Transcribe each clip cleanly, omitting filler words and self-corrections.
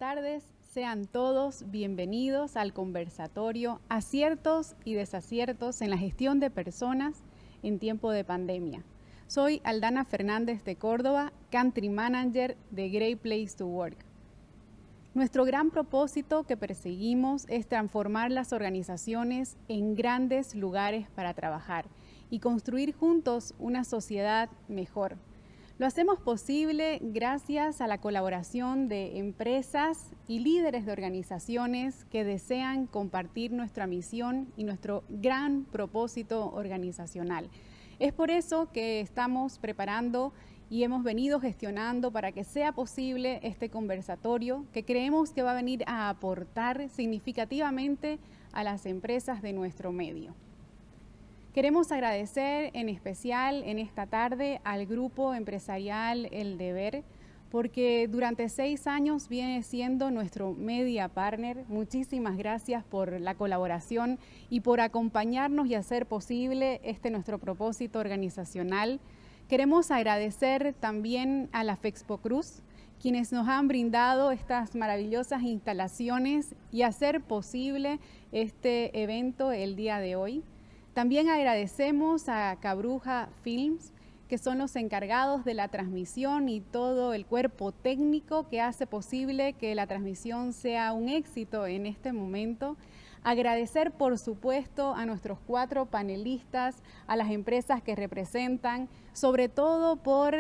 tardes, sean todos bienvenidos al conversatorio Aciertos y desaciertos en la gestión de personas en tiempo de pandemia. Soy Aldana Fernández de Córdoba, Country Manager de Great Place to Work. Nuestro gran propósito que perseguimos es transformar las organizaciones en grandes lugares para trabajar y construir juntos una sociedad mejor. Lo hacemos posible gracias a la colaboración de empresas y líderes de organizaciones que desean compartir nuestra misión y nuestro gran propósito organizacional. Es por eso que estamos preparando y hemos venido gestionando para que sea posible este conversatorio que creemos que va a venir a aportar significativamente a las empresas de nuestro medio. Queremos agradecer en especial en esta tarde al grupo empresarial El Deber, porque durante 6 años viene siendo nuestro media partner. Muchísimas gracias por la colaboración y por acompañarnos y hacer posible nuestro propósito organizacional. Queremos agradecer también a la Fexpo Cruz, quienes nos han brindado estas maravillosas instalaciones y hacer posible este evento el día de hoy. También agradecemos a Cabruja Films, que son los encargados de la transmisión y todo el cuerpo técnico que hace posible que la transmisión sea un éxito en este momento. Agradecer, por supuesto, a nuestros 4 panelistas, a las empresas que representan, sobre todo por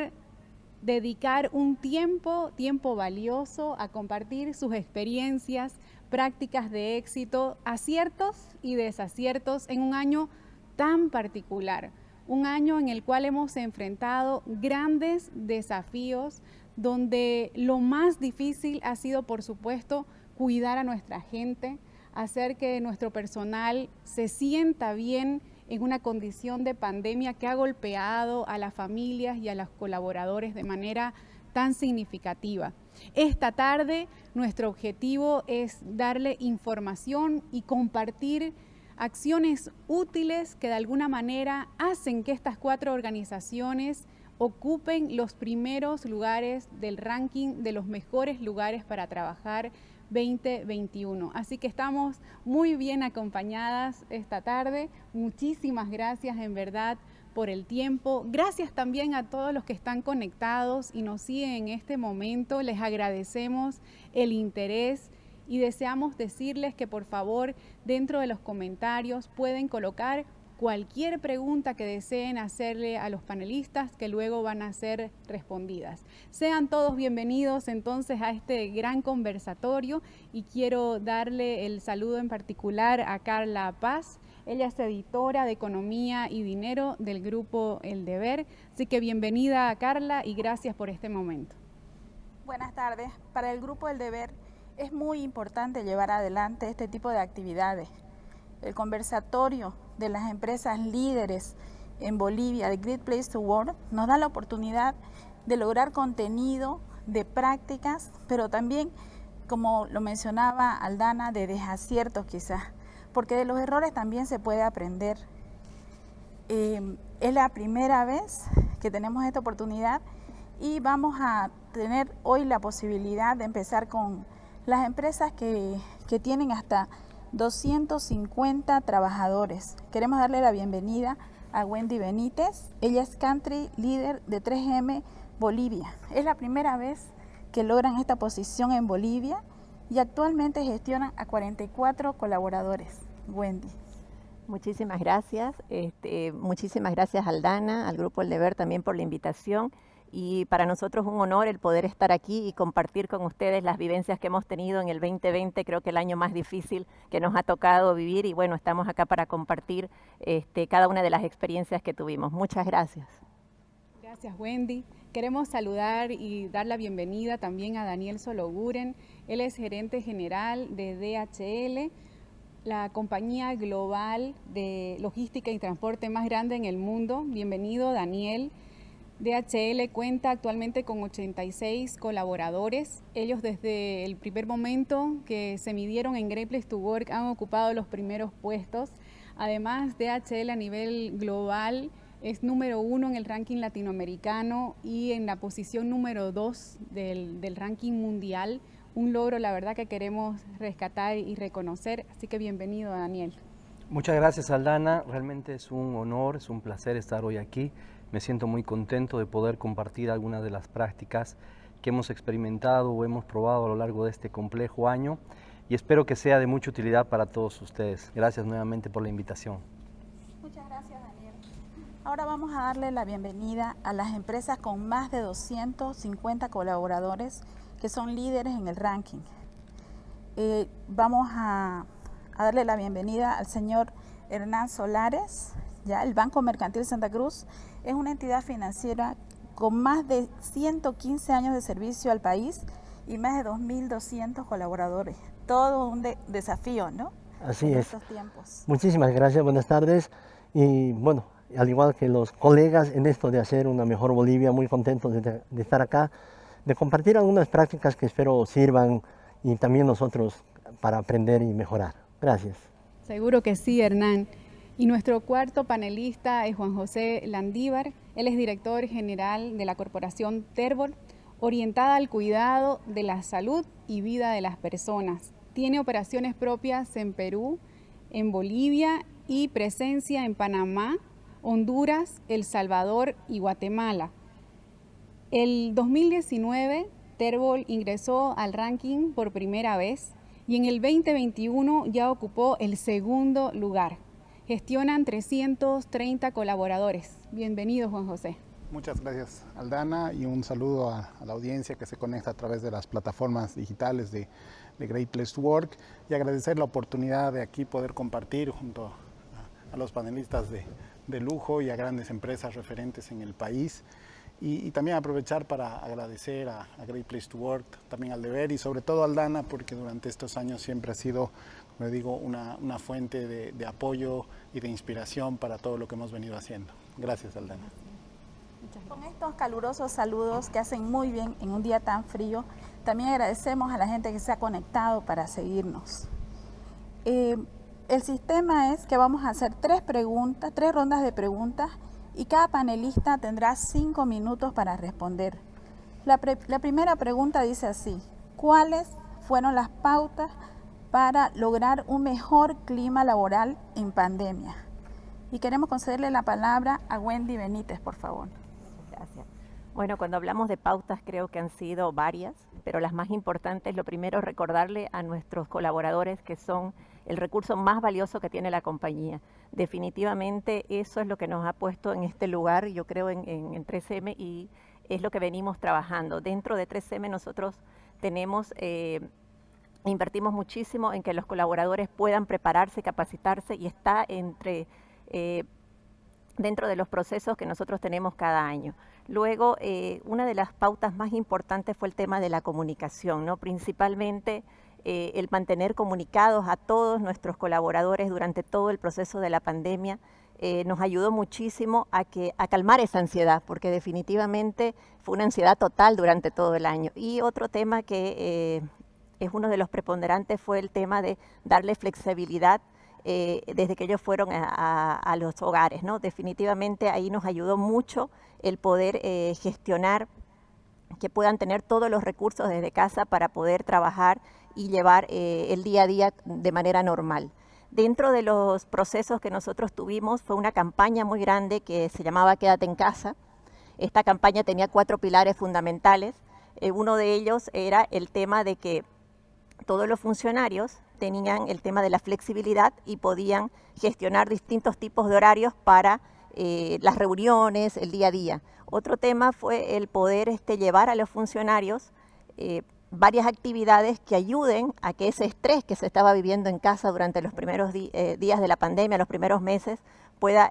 dedicar un tiempo valioso a compartir sus experiencias, prácticas de éxito, aciertos y desaciertos en un año tan particular, un año en el cual hemos enfrentado grandes desafíos, donde lo más difícil ha sido, por supuesto, cuidar a nuestra gente, hacer que nuestro personal se sienta bien en una condición de pandemia que ha golpeado a las familias y a los colaboradores de manera tan significativa. Esta tarde nuestro objetivo es darle información y compartir acciones útiles que de alguna manera hacen que estas 4 organizaciones ocupen los primeros lugares del ranking de los mejores lugares para trabajar 2021. Así que estamos muy bien acompañadas esta tarde. Muchísimas gracias en verdad por el tiempo. Gracias también a todos los que están conectados y nos siguen en este momento. Les agradecemos el interés y deseamos decirles que por favor dentro de los comentarios pueden colocar cualquier pregunta que deseen hacerle a los panelistas que luego van a ser respondidas. Sean todos bienvenidos entonces a este gran conversatorio y quiero darle el saludo en particular a Carla Paz. Ella es editora de Economía y Dinero del grupo El Deber. Así que bienvenida a Carla y gracias por este momento. Buenas tardes. Para el grupo El Deber es muy importante llevar adelante este tipo de actividades. El conversatorio de las empresas líderes en Bolivia, de Great Place to Work, nos da la oportunidad de lograr contenido de prácticas, pero también, como lo mencionaba Aldana, de desaciertos quizás, porque de los errores también se puede aprender. Es la primera vez que tenemos esta oportunidad y vamos a tener hoy la posibilidad de empezar con las empresas que tienen hasta 250 trabajadores. Queremos darle la bienvenida a Wendy Benítez. Ella es Country Líder de 3M Bolivia. Es la primera vez que logran esta posición en Bolivia y actualmente gestionan a 44 colaboradores. Wendy. Muchísimas gracias. Muchísimas gracias Aldana, al Grupo El Deber también por la invitación. Y para nosotros un honor el poder estar aquí y compartir con ustedes las vivencias que hemos tenido en el 2020, creo que el año más difícil que nos ha tocado vivir y bueno, estamos acá para compartir cada una de las experiencias que tuvimos. Muchas gracias. Gracias Wendy. Queremos saludar y dar la bienvenida también a Daniel Sologuren. Él es gerente general de DHL, la compañía global de logística y transporte más grande en el mundo. Bienvenido Daniel. DHL cuenta actualmente con 86 colaboradores. Ellos desde el primer momento que se midieron en Great Place to Work han ocupado los primeros puestos. Además, DHL a nivel global es número 1 en el ranking latinoamericano y en la posición número 2 del ranking mundial. un logro, la verdad, que queremos rescatar y reconocer. Así que bienvenido, Daniel. Muchas gracias, Aldana. Realmente es un honor, es un placer estar hoy aquí. Me siento muy contento de poder compartir algunas de las prácticas que hemos experimentado o hemos probado a lo largo de este complejo año y espero que sea de mucha utilidad para todos ustedes. Gracias nuevamente por la invitación. Muchas gracias, Daniel. Ahora vamos a darle la bienvenida a las empresas con más de 250 colaboradores que son líderes en el ranking. Vamos a darle la bienvenida al señor Hernán Solares. Ya, el Banco Mercantil Santa Cruz es una entidad financiera con más de 115 años de servicio al país y más de 2.200 colaboradores. Todo un desafío, ¿no? Así en es. estos tiempos. Muchísimas gracias, buenas tardes. Y bueno, al igual que los colegas en esto de hacer una mejor Bolivia, muy contentos de estar acá, de compartir algunas prácticas que espero sirvan y también nosotros para aprender y mejorar. Gracias. Seguro que sí, Hernán. Y nuestro cuarto panelista es Juan José Landívar. Él es director general de la corporación Terbol, orientada al cuidado de la salud y vida de las personas. Tiene operaciones propias en Perú, en Bolivia y presencia en Panamá, Honduras, El Salvador y Guatemala. El 2019, Terbol ingresó al ranking por primera vez y en el 2021 ya ocupó el segundo lugar. Gestionan 330 colaboradores. Bienvenido, Juan José. Muchas gracias, Aldana, y un saludo a la audiencia que se conecta a través de las plataformas digitales de Great Place to Work y agradecer la oportunidad de aquí poder compartir junto a los panelistas de lujo y a grandes empresas referentes en el país. Y también aprovechar para agradecer a Great Place to Work, también al Deber y sobre todo a Aldana, porque durante estos años siempre ha sido, como digo, una fuente de apoyo y de inspiración para todo lo que hemos venido haciendo. Gracias, Aldana. Con estos calurosos saludos que hacen muy bien en un día tan frío, también agradecemos a la gente que se ha conectado para seguirnos. El sistema es que vamos a hacer tres rondas de preguntas y cada panelista tendrá 5 minutos para responder. La primera pregunta dice así: ¿cuáles fueron las pautas para lograr un mejor clima laboral en pandemia? Y queremos concederle la palabra a Wendy Benítez, por favor. Gracias. Bueno, cuando hablamos de pautas creo que han sido varias, pero las más importantes, lo primero es recordarle a nuestros colaboradores que son el recurso más valioso que tiene la compañía. Definitivamente eso es lo que nos ha puesto en este lugar, yo creo, en 3M, y es lo que venimos trabajando. Dentro de 3M nosotros invertimos muchísimo en que los colaboradores puedan prepararse, capacitarse, y está dentro de los procesos que nosotros tenemos cada año. Luego, una de las pautas más importantes fue el tema de la comunicación, ¿no? Principalmente el mantener comunicados a todos nuestros colaboradores durante todo el proceso de la pandemia. Nos ayudó muchísimo a calmar esa ansiedad, porque definitivamente fue una ansiedad total durante todo el año. Y otro tema que es uno de los preponderantes fue el tema de darle flexibilidad desde que ellos fueron a los hogares, ¿no? Definitivamente ahí nos ayudó mucho el poder gestionar que puedan tener todos los recursos desde casa para poder trabajar y llevar el día a día de manera normal. Dentro de los procesos que nosotros tuvimos fue una campaña muy grande que se llamaba Quédate en Casa. Esta campaña tenía 4 pilares fundamentales. Uno de ellos era el tema de que todos los funcionarios tenían el tema de la flexibilidad y podían gestionar distintos tipos de horarios para las reuniones, el día a día. Otro tema fue el poder llevar a los funcionarios varias actividades que ayuden a que ese estrés que se estaba viviendo en casa durante los primeros días de la pandemia, los primeros meses, pueda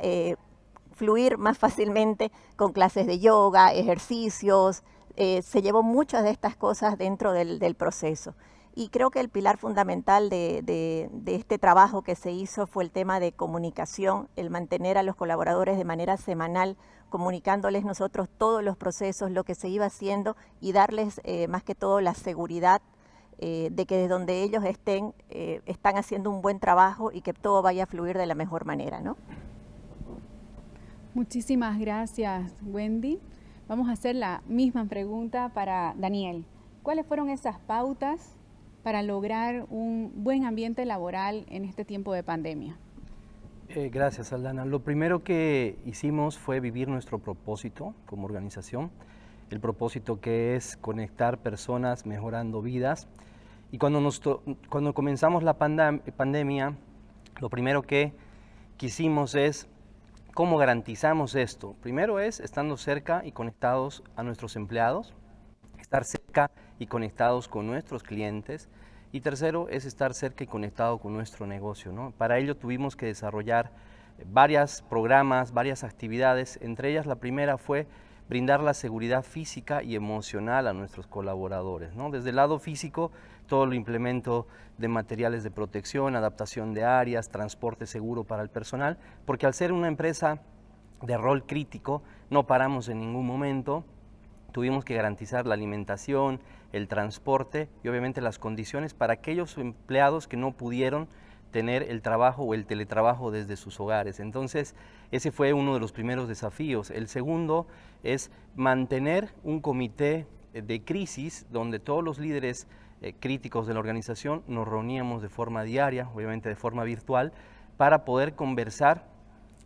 fluir más fácilmente con clases de yoga, ejercicios. Se llevó muchas de estas cosas dentro del proceso. Y creo que el pilar fundamental de este trabajo que se hizo fue el tema de comunicación, el mantener a los colaboradores de manera semanal, comunicándoles nosotros todos los procesos, lo que se iba haciendo y darles más que todo la seguridad de que desde donde ellos estén, están haciendo un buen trabajo y que todo vaya a fluir de la mejor manera, ¿no? Muchísimas gracias, Wendy. Vamos a hacer la misma pregunta para Daniel. ¿Cuáles fueron esas pautas para lograr un buen ambiente laboral en este tiempo de pandemia? Gracias, Aldana. Lo primero que hicimos fue vivir nuestro propósito como organización, el propósito que es conectar personas mejorando vidas. Y cuando comenzamos la pandemia, lo primero que quisimos es cómo garantizamos esto. Primero es estando cerca y conectados a nuestros empleados, estar cerca y conectados con nuestros clientes. Y tercero es estar cerca y conectado con nuestro negocio, ¿no? Para ello tuvimos que desarrollar varios programas, varias actividades. Entre ellas la primera fue brindar la seguridad física y emocional a nuestros colaboradores, ¿no? Desde el lado físico, todo el implemento de materiales de protección, adaptación de áreas, transporte seguro para el personal, porque al ser una empresa de rol crítico no paramos en ningún momento. Tuvimos que garantizar la alimentación, el transporte y obviamente las condiciones para aquellos empleados que no pudieron tener el trabajo o el teletrabajo desde sus hogares. Entonces, ese fue uno de los primeros desafíos. El segundo es mantener un comité de crisis donde todos los líderes críticos de la organización nos reuníamos de forma diaria, obviamente de forma virtual, para poder conversar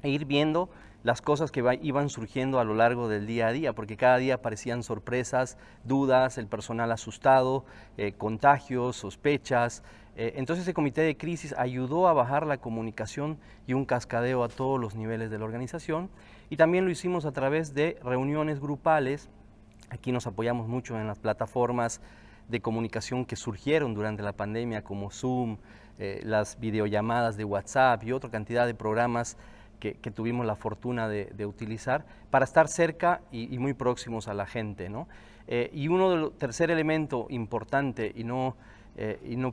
e ir viendo las cosas que iban surgiendo a lo largo del día a día, porque cada día aparecían sorpresas, dudas, el personal asustado, contagios, sospechas. Entonces ese comité de crisis ayudó a bajar la comunicación y un cascadeo a todos los niveles de la organización, y también lo hicimos a través de reuniones grupales. Aquí nos apoyamos mucho en las plataformas de comunicación que surgieron durante la pandemia, como Zoom, las videollamadas de WhatsApp y otra cantidad de programas que tuvimos la fortuna de utilizar para estar cerca y muy próximos a la gente, ¿no? Y tercer elemento importante y no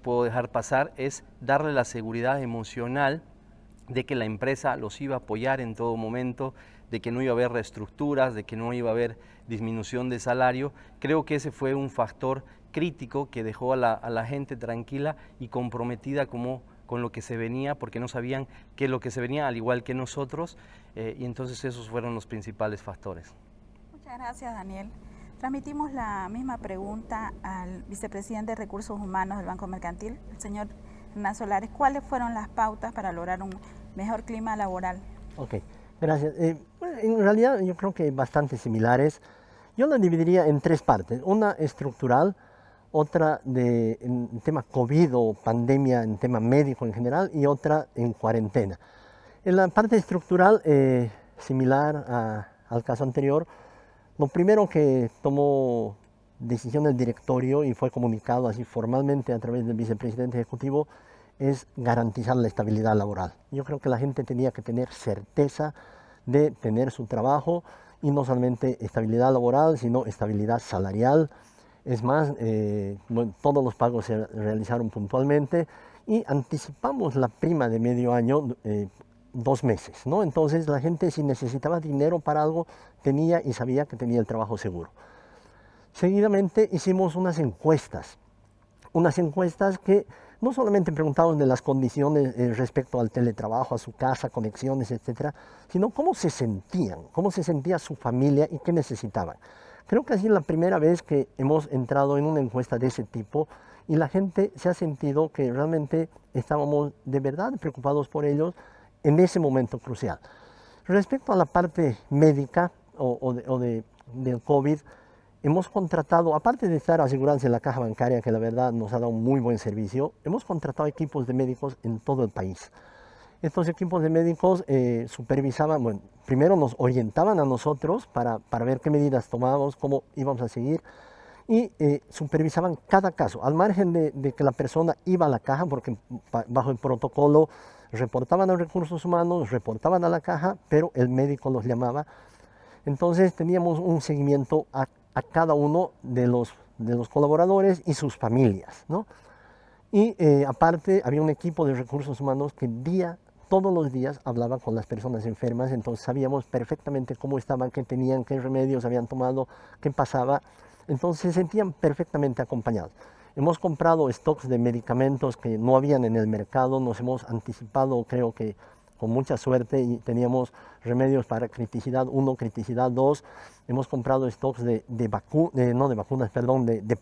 puedo dejar pasar es darle la seguridad emocional de que la empresa los iba a apoyar en todo momento, de que no iba a haber reestructuras, de que no iba a haber disminución de salario. Creo que ese fue un factor crítico que dejó a la gente tranquila y comprometida con lo que se venía, porque no sabían qué es lo que se venía, al igual que nosotros, y entonces esos fueron los principales factores. Muchas gracias, Daniel. Transmitimos la misma pregunta al vicepresidente de Recursos Humanos del Banco Mercantil, el señor Hernán Solares. ¿Cuáles fueron las pautas para lograr un mejor clima laboral? Ok, gracias. En realidad yo creo que bastante similares. Yo lo dividiría en tres partes. Una estructural, otra en tema COVID o pandemia en tema médico en general, y otra en cuarentena. En la parte estructural, similar al caso anterior, lo primero que tomó decisión el directorio y fue comunicado así formalmente a través del vicepresidente ejecutivo es garantizar la estabilidad laboral. Yo creo que la gente tenía que tener certeza de tener su trabajo, y no solamente estabilidad laboral, sino estabilidad salarial. Es más, todos los pagos se realizaron puntualmente y anticipamos la prima de medio año 2 meses, ¿no? Entonces la gente, si necesitaba dinero para algo, tenía y sabía que tenía el trabajo seguro. Seguidamente hicimos unas encuestas que no solamente preguntamos de las condiciones respecto al teletrabajo, a su casa, conexiones, etcétera, sino cómo se sentía su familia y qué necesitaban. Creo que así es la primera vez que hemos entrado en una encuesta de ese tipo, y la gente se ha sentido que realmente estábamos de verdad preocupados por ellos en ese momento crucial. Respecto a la parte médica del COVID, hemos contratado, aparte de estar asegurándose en la caja bancaria, que la verdad nos ha dado un muy buen servicio, hemos contratado equipos de médicos en todo el país. Estos equipos de médicos supervisaban, bueno, primero nos orientaban a nosotros para ver qué medidas tomábamos, cómo íbamos a seguir, y supervisaban cada caso, al margen de que la persona iba a la caja, porque bajo el protocolo reportaban a recursos humanos, reportaban a la caja, pero el médico los llamaba. Entonces teníamos un seguimiento a cada uno de los colaboradores y sus familias, ¿no? Y aparte había un equipo de recursos humanos que todos los días hablaba con las personas enfermas, entonces sabíamos perfectamente cómo estaban, qué tenían, qué remedios habían tomado, qué pasaba. Entonces se sentían perfectamente acompañados. Hemos comprado stocks de medicamentos que no habían en el mercado, nos hemos anticipado creo que con mucha suerte y teníamos remedios para criticidad 1, criticidad 2. Hemos comprado stocks de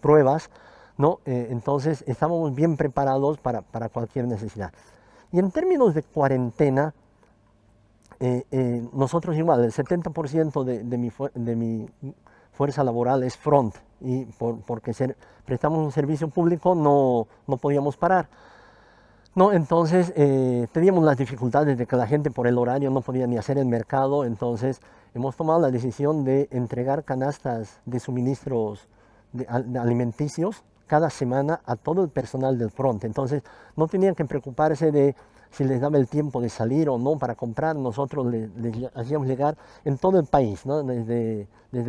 pruebas, ¿no? Entonces estábamos bien preparados para cualquier necesidad. Y en términos de cuarentena, nosotros igual, el 70% de mi fuerza laboral es front, y porque prestamos un servicio público no podíamos parar. No, entonces teníamos las dificultades de que la gente por el horario no podía ni hacer el mercado, entonces hemos tomado la decisión de entregar canastas de suministros de alimenticios cada semana a todo el personal del front. Entonces no tenían que preocuparse de si les daba el tiempo de salir o no para comprar. Nosotros les hacíamos llegar en todo el país, ¿no? Desde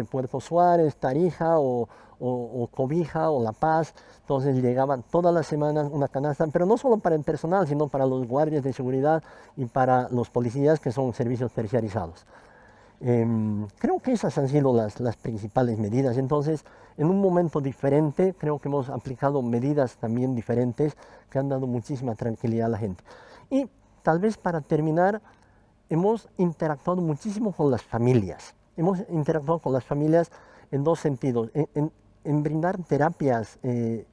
Puerto Suárez, Tarija o Cobija o La Paz. Entonces llegaban todas las semanas una canasta, pero no solo para el personal, sino para los guardias de seguridad y para los policías, que son servicios terciarizados. Creo que esas han sido las principales medidas. Entonces, en un momento diferente, creo que hemos aplicado medidas también diferentes que han dado muchísima tranquilidad a la gente. Y tal vez para terminar, hemos interactuado muchísimo con las familias. Hemos interactuado con las familias en dos sentidos, en brindar terapias de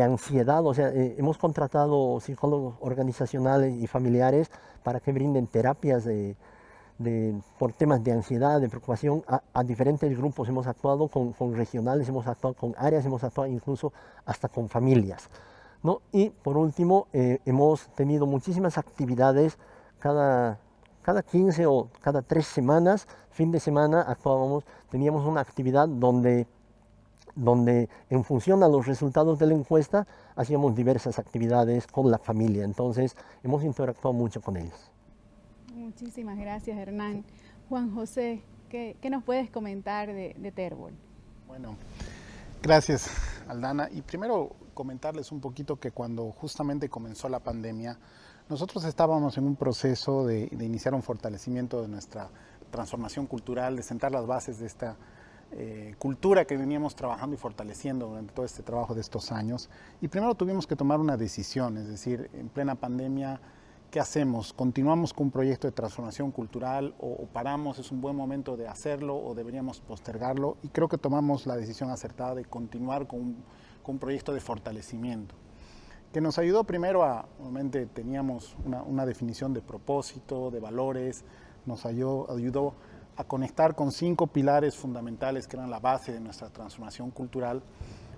ansiedad, o sea, hemos contratado psicólogos organizacionales y familiares para que brinden terapias por temas de ansiedad, de preocupación a diferentes grupos. Hemos actuado con regionales, hemos actuado con áreas, hemos actuado incluso hasta con familias, ¿no? Y por último, hemos tenido muchísimas actividades cada 15 o cada 3 semanas, fin de semana teníamos una actividad donde en función a los resultados de la encuesta hacíamos diversas actividades con la familia. Entonces hemos interactuado mucho con ellos. Muchísimas gracias, Hernán. Juan José, ¿qué nos puedes comentar de Terbol? Bueno, gracias, Aldana. Y primero comentarles un poquito que cuando justamente comenzó la pandemia, nosotros estábamos en un proceso de iniciar un fortalecimiento de nuestra transformación cultural, de sentar las bases de esta cultura que veníamos trabajando y fortaleciendo durante todo este trabajo de estos años. Y primero tuvimos que tomar una decisión, es decir, en plena pandemia, ¿qué hacemos? ¿Continuamos con un proyecto de transformación cultural o paramos? ¿Es un buen momento de hacerlo o deberíamos postergarlo? Y creo que tomamos la decisión acertada de continuar con un proyecto de fortalecimiento, que nos ayudó primero obviamente teníamos una definición de propósito, de valores, nos ayudó a conectar con 5 pilares fundamentales que eran la base de nuestra transformación cultural,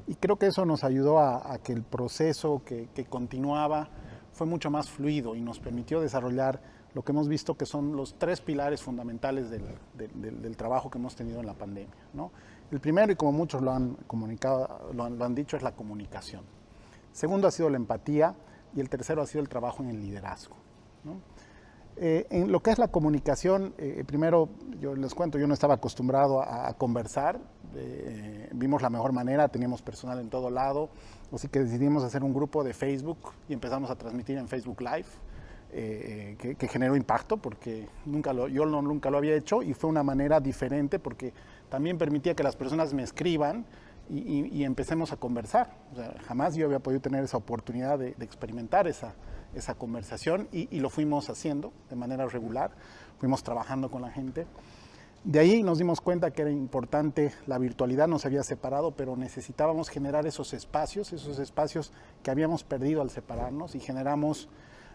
y creo que eso nos ayudó a que el proceso que continuaba fue mucho más fluido y nos permitió desarrollar lo que hemos visto que son los 3 pilares fundamentales del trabajo que hemos tenido en la pandemia, ¿no? El primero, y como muchos lo han comunicado, lo han dicho, es la comunicación. Segundo ha sido la empatía, y el tercero ha sido el trabajo en el liderazgo, ¿no? En lo que es la comunicación, primero yo les cuento, yo no estaba acostumbrado a conversar, vimos la mejor manera, teníamos personal en todo lado, así que decidimos hacer un grupo de Facebook y empezamos a transmitir en Facebook Live, que generó impacto porque yo nunca lo había hecho, y fue una manera diferente porque también permitía que las personas me escriban y empecemos a conversar. O sea, jamás yo había podido tener esa oportunidad de experimentar esa conversación, y lo fuimos haciendo de manera regular, fuimos trabajando con la gente. De ahí nos dimos cuenta que era importante, la virtualidad nos había separado, pero necesitábamos generar esos espacios que habíamos perdido al separarnos, y generamos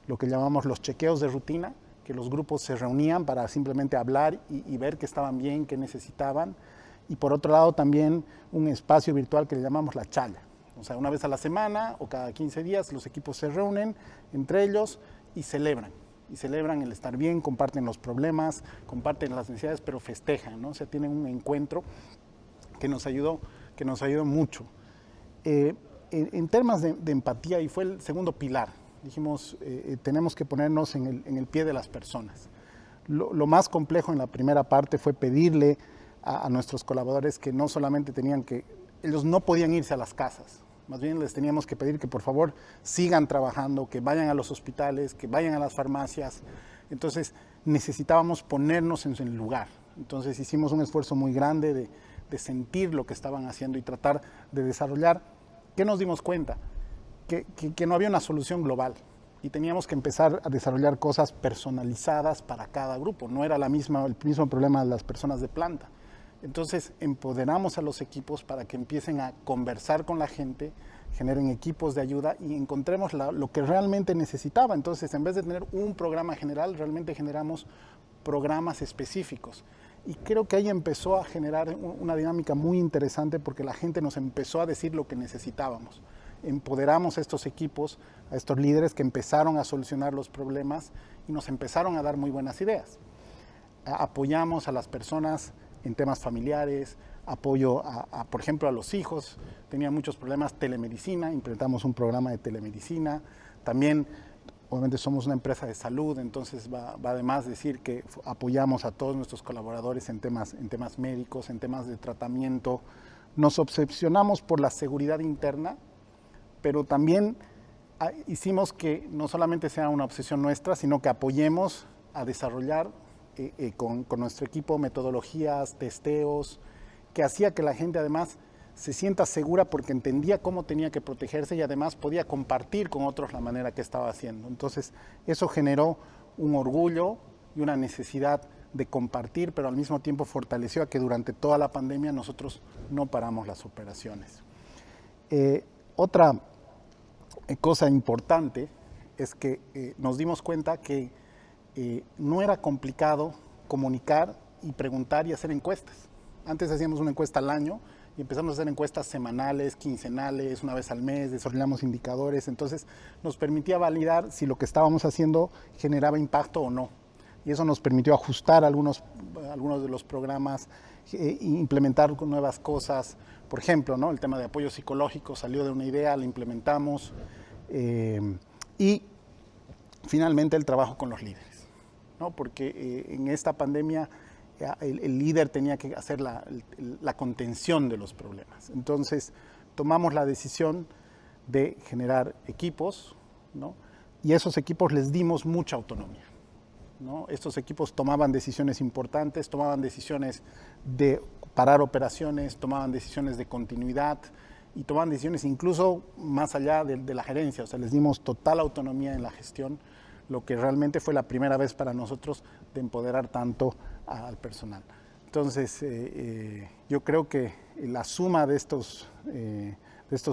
lo que llamamos los chequeos de rutina, que los grupos se reunían para simplemente hablar y ver que estaban bien, que necesitaban. Y por otro lado también un espacio virtual que le llamamos la chala. O sea, una vez a la semana o cada 15 días los equipos se reúnen entre ellos y celebran el estar bien, comparten los problemas, comparten las necesidades, pero festejan, ¿no? O sea, tienen un encuentro que nos ayudó mucho. En temas de empatía, y fue el segundo pilar, dijimos, tenemos que ponernos en el pie de las personas. Lo más complejo en la primera parte fue pedirle a nuestros colaboradores que no solamente ellos no podían irse a las casas, más bien les teníamos que pedir que por favor sigan trabajando, que vayan a los hospitales, que vayan a las farmacias. Entonces necesitábamos ponernos en su lugar. Entonces hicimos un esfuerzo muy grande de sentir lo que estaban haciendo y tratar de desarrollar. ¿Qué nos dimos cuenta? Que no había una solución global, y teníamos que empezar a desarrollar cosas personalizadas para cada grupo. No era el mismo problema de las personas de planta. Entonces empoderamos a los equipos para que empiecen a conversar con la gente, generen equipos de ayuda y encontremos lo que realmente necesitaba. Entonces, en vez de tener un programa general, realmente generamos programas específicos. Y creo que ahí empezó a generar una dinámica muy interesante porque la gente nos empezó a decir lo que necesitábamos. Empoderamos a estos equipos, a estos líderes que empezaron a solucionar los problemas y nos empezaron a dar muy buenas ideas. Apoyamos a las personas en temas familiares, apoyo por ejemplo, a los hijos. Tenían muchos problemas, telemedicina, implementamos un programa de telemedicina. También, obviamente, somos una empresa de salud, entonces va de más decir que apoyamos a todos nuestros colaboradores en temas médicos, en temas de tratamiento. Nos obsesionamos por la seguridad interna, pero también hicimos que no solamente sea una obsesión nuestra, sino que apoyemos a desarrollar con nuestro equipo metodologías, testeos, que hacía que la gente además se sienta segura porque entendía cómo tenía que protegerse y además podía compartir con otros la manera que estaba haciendo. Entonces, eso generó un orgullo y una necesidad de compartir, pero al mismo tiempo fortaleció a que durante toda la pandemia nosotros no paramos las operaciones. Otra cosa importante es que nos dimos cuenta que no era complicado comunicar y preguntar y hacer encuestas. Antes hacíamos una encuesta al año y empezamos a hacer encuestas semanales, quincenales, una vez al mes, desarrollamos indicadores, entonces nos permitía validar si lo que estábamos haciendo generaba impacto o no. Y eso nos permitió ajustar algunos de los programas, implementar nuevas cosas. Por ejemplo, ¿no? El tema de apoyo psicológico salió de una idea, la implementamos. Y finalmente el trabajo con los líderes, ¿no? Porque en esta pandemia el líder tenía que hacer la contención de los problemas. Entonces tomamos la decisión de generar equipos, ¿no? Y a esos equipos les dimos mucha autonomía, ¿no? Estos equipos tomaban decisiones importantes, tomaban decisiones de parar operaciones, tomaban decisiones de continuidad y tomaban decisiones incluso más allá de la gerencia. O sea, les dimos total autonomía en la gestión, lo que realmente fue la primera vez para nosotros de empoderar tanto al personal. Entonces, yo creo que la suma de estos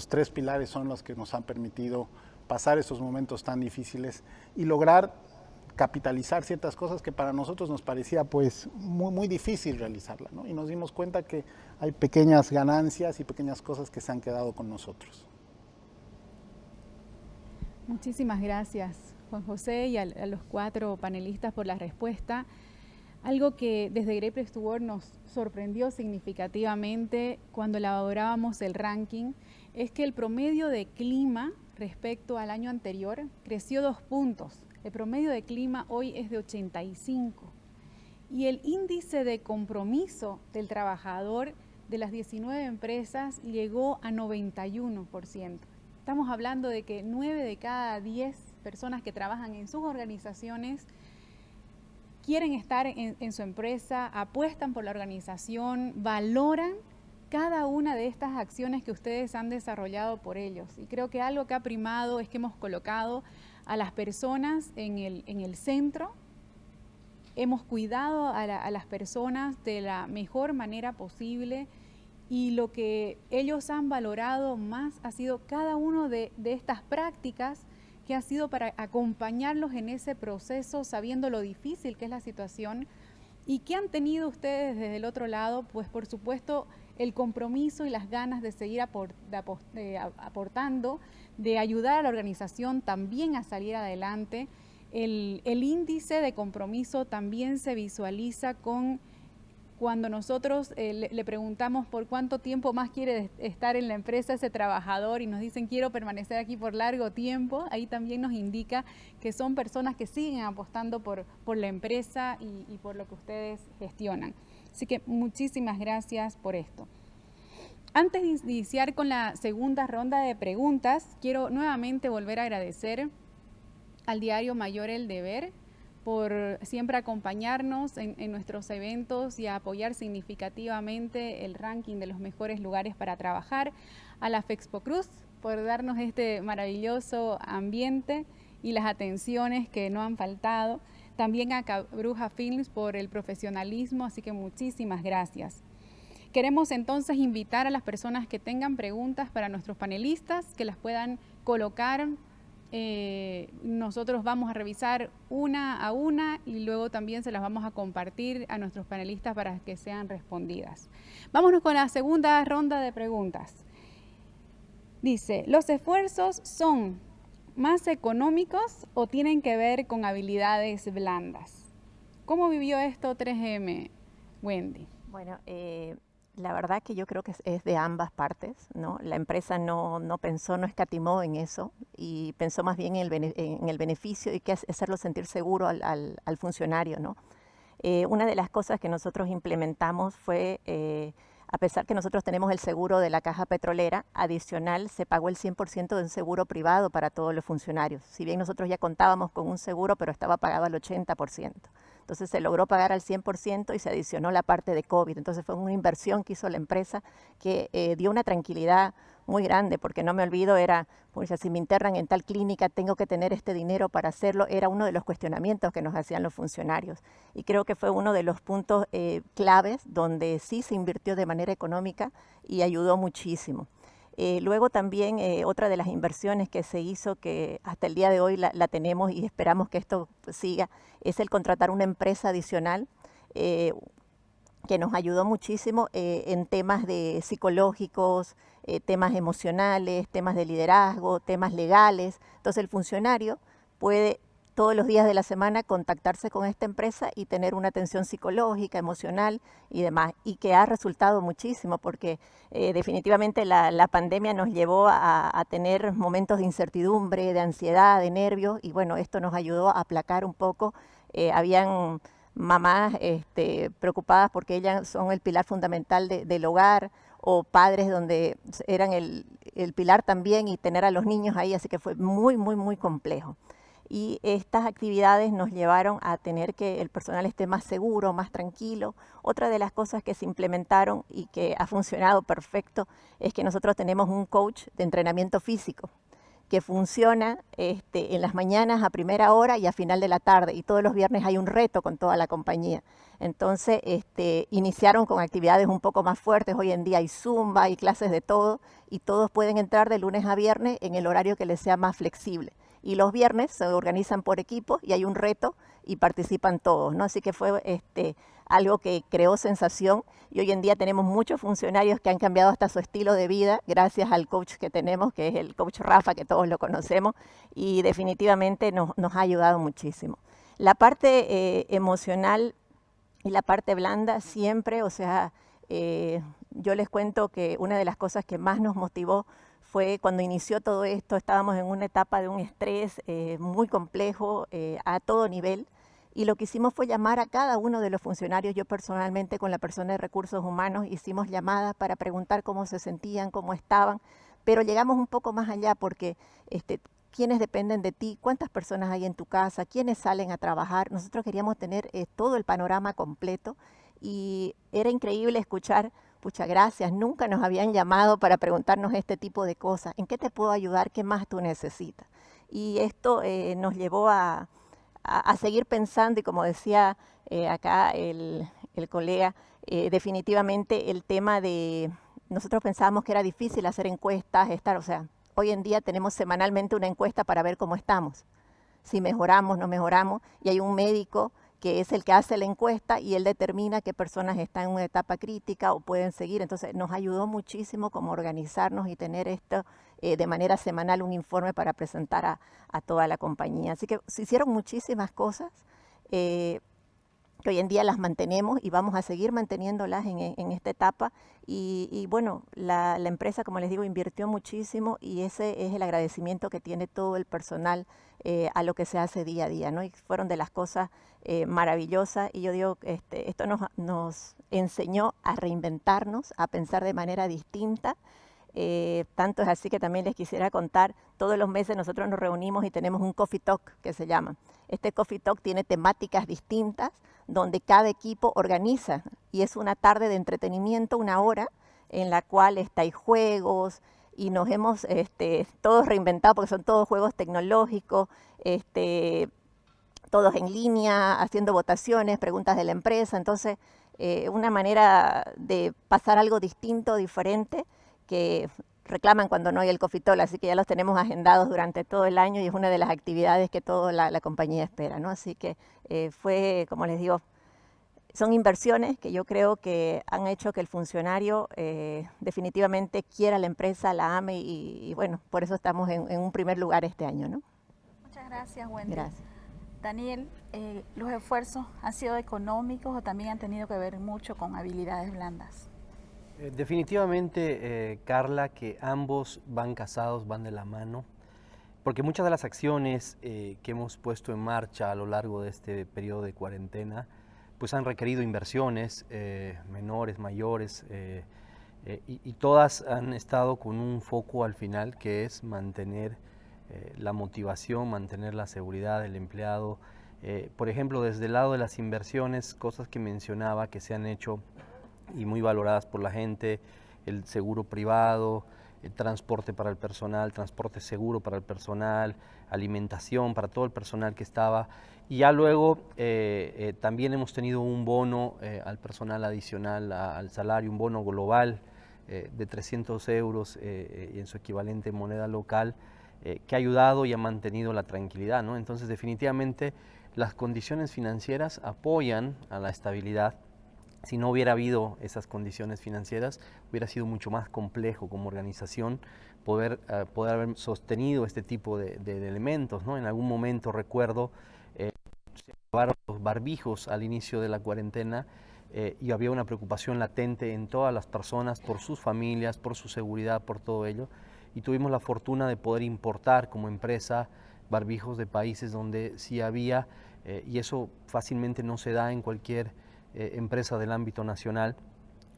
tres pilares son los que nos han permitido pasar estos momentos tan difíciles y lograr capitalizar ciertas cosas que para nosotros nos parecía pues muy difícil realizarla, ¿no? Y nos dimos cuenta que hay pequeñas ganancias y pequeñas cosas que se han quedado con nosotros. Muchísimas gracias, Juan José, y a los 4 panelistas por la respuesta. Algo que desde Great Place to Work nos sorprendió significativamente cuando elaborábamos el ranking es que el promedio de clima respecto al año anterior creció 2 puntos. El promedio de clima hoy es de 85 y el índice de compromiso del trabajador de las 19 empresas llegó a 91%. Estamos hablando de que 9 de cada 10 personas que trabajan en sus organizaciones quieren estar en su empresa, apuestan por la organización, valoran cada una de estas acciones que ustedes han desarrollado por ellos. Y creo que algo que ha primado es que hemos colocado a las personas en el centro, hemos cuidado a las personas de la mejor manera posible y lo que ellos han valorado más ha sido cada uno de estas prácticas que ha sido para acompañarlos en ese proceso, sabiendo lo difícil que es la situación. ¿Y qué han tenido ustedes desde el otro lado? Pues por supuesto el compromiso y las ganas de seguir aportando, de ayudar a la organización también a salir adelante. El índice de compromiso también se visualiza cuando nosotros le preguntamos por cuánto tiempo más quiere estar en la empresa ese trabajador y nos dicen quiero permanecer aquí por largo tiempo. Ahí también nos indica que son personas que siguen apostando por la empresa y por lo que ustedes gestionan. Así que muchísimas gracias por esto. Antes de iniciar con la segunda ronda de preguntas, quiero nuevamente volver a agradecer al diario Mayor El Deber por siempre acompañarnos en nuestros eventos y a apoyar significativamente el ranking de los mejores lugares para trabajar, a la FEXPO Cruz por darnos este maravilloso ambiente y las atenciones que no han faltado. También a Cabruja Films por el profesionalismo, así que muchísimas gracias. Queremos entonces invitar a las personas que tengan preguntas para nuestros panelistas, que las puedan colocar. Nosotros vamos a revisar una a una y luego también se las vamos a compartir a nuestros panelistas para que sean respondidas. Vámonos con la segunda ronda de preguntas. Dice, ¿los esfuerzos son más económicos o tienen que ver con habilidades blandas? ¿Cómo vivió esto 3M, Wendy? Bueno, la verdad que yo creo que es de ambas partes, ¿no? La empresa no pensó, no escatimó en eso y pensó más bien en el beneficio y que hacerlo sentir seguro al funcionario, ¿no? Una de las cosas que nosotros implementamos fue, a pesar que nosotros tenemos el seguro de la caja petrolera, adicional se pagó el 100% de un seguro privado para todos los funcionarios. Si bien nosotros ya contábamos con un seguro, pero estaba pagado al 80%. Entonces se logró pagar al 100% y se adicionó la parte de COVID. Entonces fue una inversión que hizo la empresa que dio una tranquilidad muy grande, porque no me olvido, era, pues, si me internan en tal clínica, tengo que tener este dinero para hacerlo, era uno de los cuestionamientos que nos hacían los funcionarios. Y creo que fue uno de los puntos claves donde sí se invirtió de manera económica y ayudó muchísimo. Luego también otra de las inversiones que se hizo, que hasta el día de hoy la tenemos y esperamos que esto siga, es el contratar una empresa adicional que nos ayudó muchísimo en temas de psicológicos, temas emocionales, temas de liderazgo, temas legales. Entonces el funcionario puede todos los días de la semana contactarse con esta empresa y tener una atención psicológica, emocional y demás, y que ha resultado muchísimo porque definitivamente la pandemia nos llevó a tener momentos de incertidumbre, de ansiedad, de nervios, y bueno, esto nos ayudó a aplacar un poco. Habían mamás preocupadas porque ellas son el pilar fundamental del hogar, o padres donde eran el pilar también, y tener a los niños ahí, así que fue muy, muy, muy complejo. Y estas actividades nos llevaron a tener que el personal esté más seguro, más tranquilo. Otra de las cosas que se implementaron y que ha funcionado perfecto es que nosotros tenemos un coach de entrenamiento físico que funciona en las mañanas a primera hora y a final de la tarde, y todos los viernes hay un reto con toda la compañía. Entonces iniciaron con actividades un poco más fuertes. Hoy en día hay zumba, hay clases de todo, y todos pueden entrar de lunes a viernes en el horario que les sea más flexible. Y los viernes se organizan por equipos y hay un reto y participan todos, ¿no? Así que fue algo que creó sensación, y hoy en día tenemos muchos funcionarios que han cambiado hasta su estilo de vida gracias al coach que tenemos, que es el coach Rafa, que todos lo conocemos, y definitivamente nos ha ayudado muchísimo. La parte emocional y la parte blanda siempre, o sea, yo les cuento que una de las cosas que más nos motivó fue cuando inició todo esto. Estábamos en una etapa de un estrés muy complejo a todo nivel, y lo que hicimos fue llamar a cada uno de los funcionarios. Yo personalmente, con la persona de recursos humanos, hicimos llamadas para preguntar cómo se sentían, cómo estaban, pero llegamos un poco más allá, porque quiénes dependen de ti, cuántas personas hay en tu casa, quiénes salen a trabajar. Nosotros queríamos tener todo el panorama completo, y era increíble escuchar: pucha, gracias, nunca nos habían llamado para preguntarnos este tipo de cosas. ¿En qué te puedo ayudar? ¿Qué más tú necesitas? Y esto nos llevó a seguir pensando, y como decía acá el colega, definitivamente el tema de, nosotros pensábamos que era difícil hacer encuestas, o sea, hoy en día tenemos semanalmente una encuesta para ver cómo estamos, si mejoramos, no mejoramos, y hay un médico que es el que hace la encuesta y él determina qué personas están en una etapa crítica o pueden seguir. Entonces nos ayudó muchísimo como organizarnos y tener esto de manera semanal, un informe para presentar a toda la compañía. Así que se hicieron muchísimas cosas que hoy en día las mantenemos y vamos a seguir manteniéndolas en esta etapa. Y bueno, la empresa, como les digo, invirtió muchísimo, y ese es el agradecimiento que tiene todo el personal a lo que se hace día a día, ¿no? Y fueron de las cosas maravillosas, y yo digo, esto nos enseñó a reinventarnos, a pensar de manera distinta. Tanto es así que también les quisiera contar, todos los meses nosotros nos reunimos y tenemos un Coffee Talk, que se llama. Este Coffee Talk tiene temáticas distintas, donde cada equipo organiza, y es una tarde de entretenimiento, una hora, en la cual hay juegos y nos hemos todos reinventado porque son todos juegos tecnológicos, todos en línea, haciendo votaciones, preguntas de la empresa. Entonces, una manera de pasar algo distinto, diferente, que reclaman cuando no hay el Coffee Talk, así que ya los tenemos agendados durante todo el año y es una de las actividades que toda la compañía espera, ¿no? Así que fue, como les digo, son inversiones que yo creo que han hecho que el funcionario definitivamente quiera la empresa, la ame y bueno, por eso estamos en un primer lugar este año, ¿no? Muchas gracias, Wendy. Gracias. Daniel, ¿los esfuerzos han sido económicos o también han tenido que ver mucho con habilidades blandas? Definitivamente, Carla, que ambos van casados, van de la mano, porque muchas de las acciones que hemos puesto en marcha a lo largo de este periodo de cuarentena, pues han requerido inversiones menores, mayores, y todas han estado con un foco al final que es mantener la motivación, mantener la seguridad del empleado. Por ejemplo, desde el lado de las inversiones, cosas que mencionaba que se han hecho y muy valoradas por la gente, el seguro privado, el transporte para el personal, transporte seguro para el personal, alimentación para todo el personal que estaba. Y ya luego también hemos tenido un bono al personal adicional al salario, un bono global de 300 euros y en su equivalente en moneda local, que ha ayudado y ha mantenido la tranquilidad, ¿no? Entonces, definitivamente, las condiciones financieras apoyan a la estabilidad. Si no hubiera habido esas condiciones financieras, hubiera sido mucho más complejo como organización poder haber sostenido este tipo de elementos, ¿no? En algún momento recuerdo, se llevaron los barbijos al inicio de la cuarentena y había una preocupación latente en todas las personas por sus familias, por su seguridad, por todo ello. Y tuvimos la fortuna de poder importar como empresa barbijos de países donde sí había, y eso fácilmente no se da en cualquier empresa del ámbito nacional,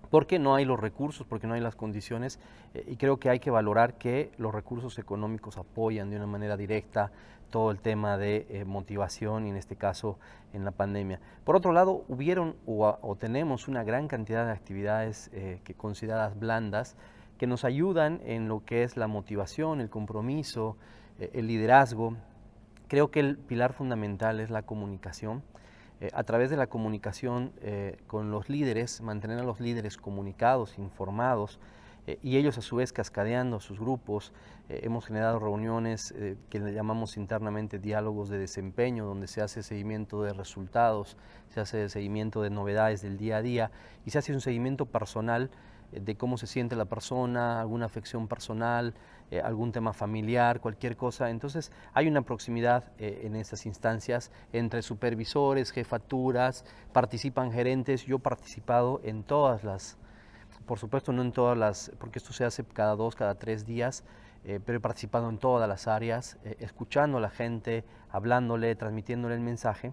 porque no hay los recursos, porque no hay las condiciones, y creo que hay que valorar que los recursos económicos apoyan de una manera directa todo el tema de motivación y en este caso en la pandemia. Por otro lado, hubieron o tenemos una gran cantidad de actividades que consideradas blandas, que nos ayudan en lo que es la motivación, el compromiso, el liderazgo. Creo que el pilar fundamental es la comunicación. A través de la comunicación con los líderes, mantener a los líderes comunicados, informados, y ellos a su vez cascadeando sus grupos. Hemos generado reuniones que le llamamos internamente diálogos de desempeño, donde se hace seguimiento de resultados, se hace seguimiento de novedades del día a día y se hace un seguimiento personal de cómo se siente la persona, alguna afección personal, algún tema familiar, cualquier cosa. Entonces hay una proximidad en esas instancias entre supervisores, jefaturas, participan gerentes. Yo he participado en todas las, por supuesto no en todas las, porque esto se hace cada 2, cada 3 días, pero he participado en todas las áreas, escuchando a la gente, hablándole, transmitiéndole el mensaje.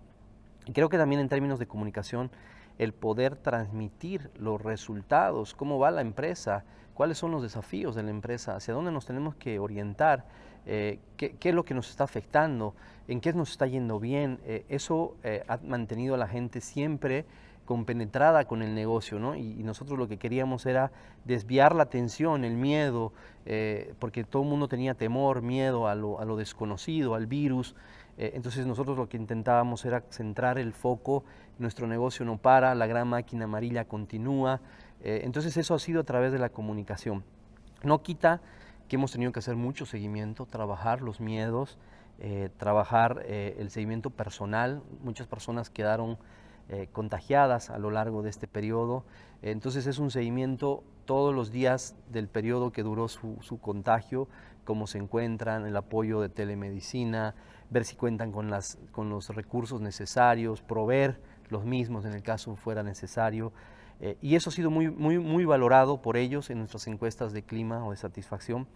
Y creo que también en términos de comunicación, el poder transmitir los resultados, cómo va la empresa, cuáles son los desafíos de la empresa, hacia dónde nos tenemos que orientar, qué es lo que nos está afectando, en qué nos está yendo bien. Eso ha mantenido a la gente siempre compenetrada con el negocio, ¿no? Y nosotros lo que queríamos era desviar la atención, el miedo, porque todo el mundo tenía temor, miedo a lo desconocido, al virus. Entonces nosotros lo que intentábamos era centrar el foco, nuestro negocio no para, la gran máquina amarilla continúa. Entonces eso ha sido a través de la comunicación. No quita que hemos tenido que hacer mucho seguimiento, trabajar los miedos, trabajar el seguimiento personal. Muchas personas quedaron contagiadas a lo largo de este periodo. Entonces es un seguimiento todos los días del periodo que duró su contagio, cómo se encuentran, el apoyo de telemedicina, ver si cuentan con los recursos necesarios, proveer los mismos en el caso fuera necesario. Y eso ha sido muy valorado por ellos en nuestras encuestas de clima o de satisfacción,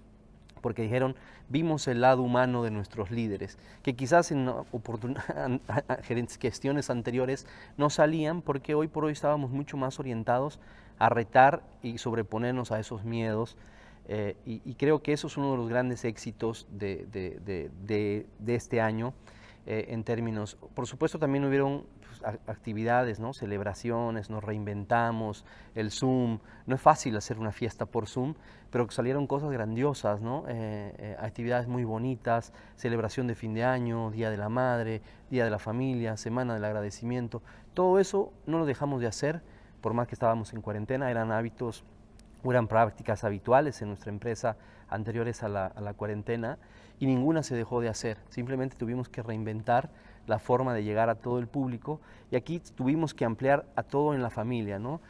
porque dijeron, vimos el lado humano de nuestros líderes, que quizás en gestiones anteriores no salían, porque hoy por hoy estábamos mucho más orientados a retar y sobreponernos a esos miedos. Y creo que eso es uno de los grandes éxitos de este año. en términos, por supuesto también hubieron pues, actividades, ¿no? Celebraciones, nos reinventamos, el Zoom, no es fácil hacer una fiesta por Zoom, pero salieron cosas grandiosas, ¿no? Actividades muy bonitas, celebración de fin de año, Día de la Madre, Día de la Familia, Semana del Agradecimiento, todo eso no lo dejamos de hacer, por más que estábamos en cuarentena, eran hábitos, eran prácticas habituales en nuestra empresa anteriores a la cuarentena y ninguna se dejó de hacer. Simplemente tuvimos que reinventar la forma de llegar a todo el público y aquí tuvimos que ampliar a todo en la familia, ¿no?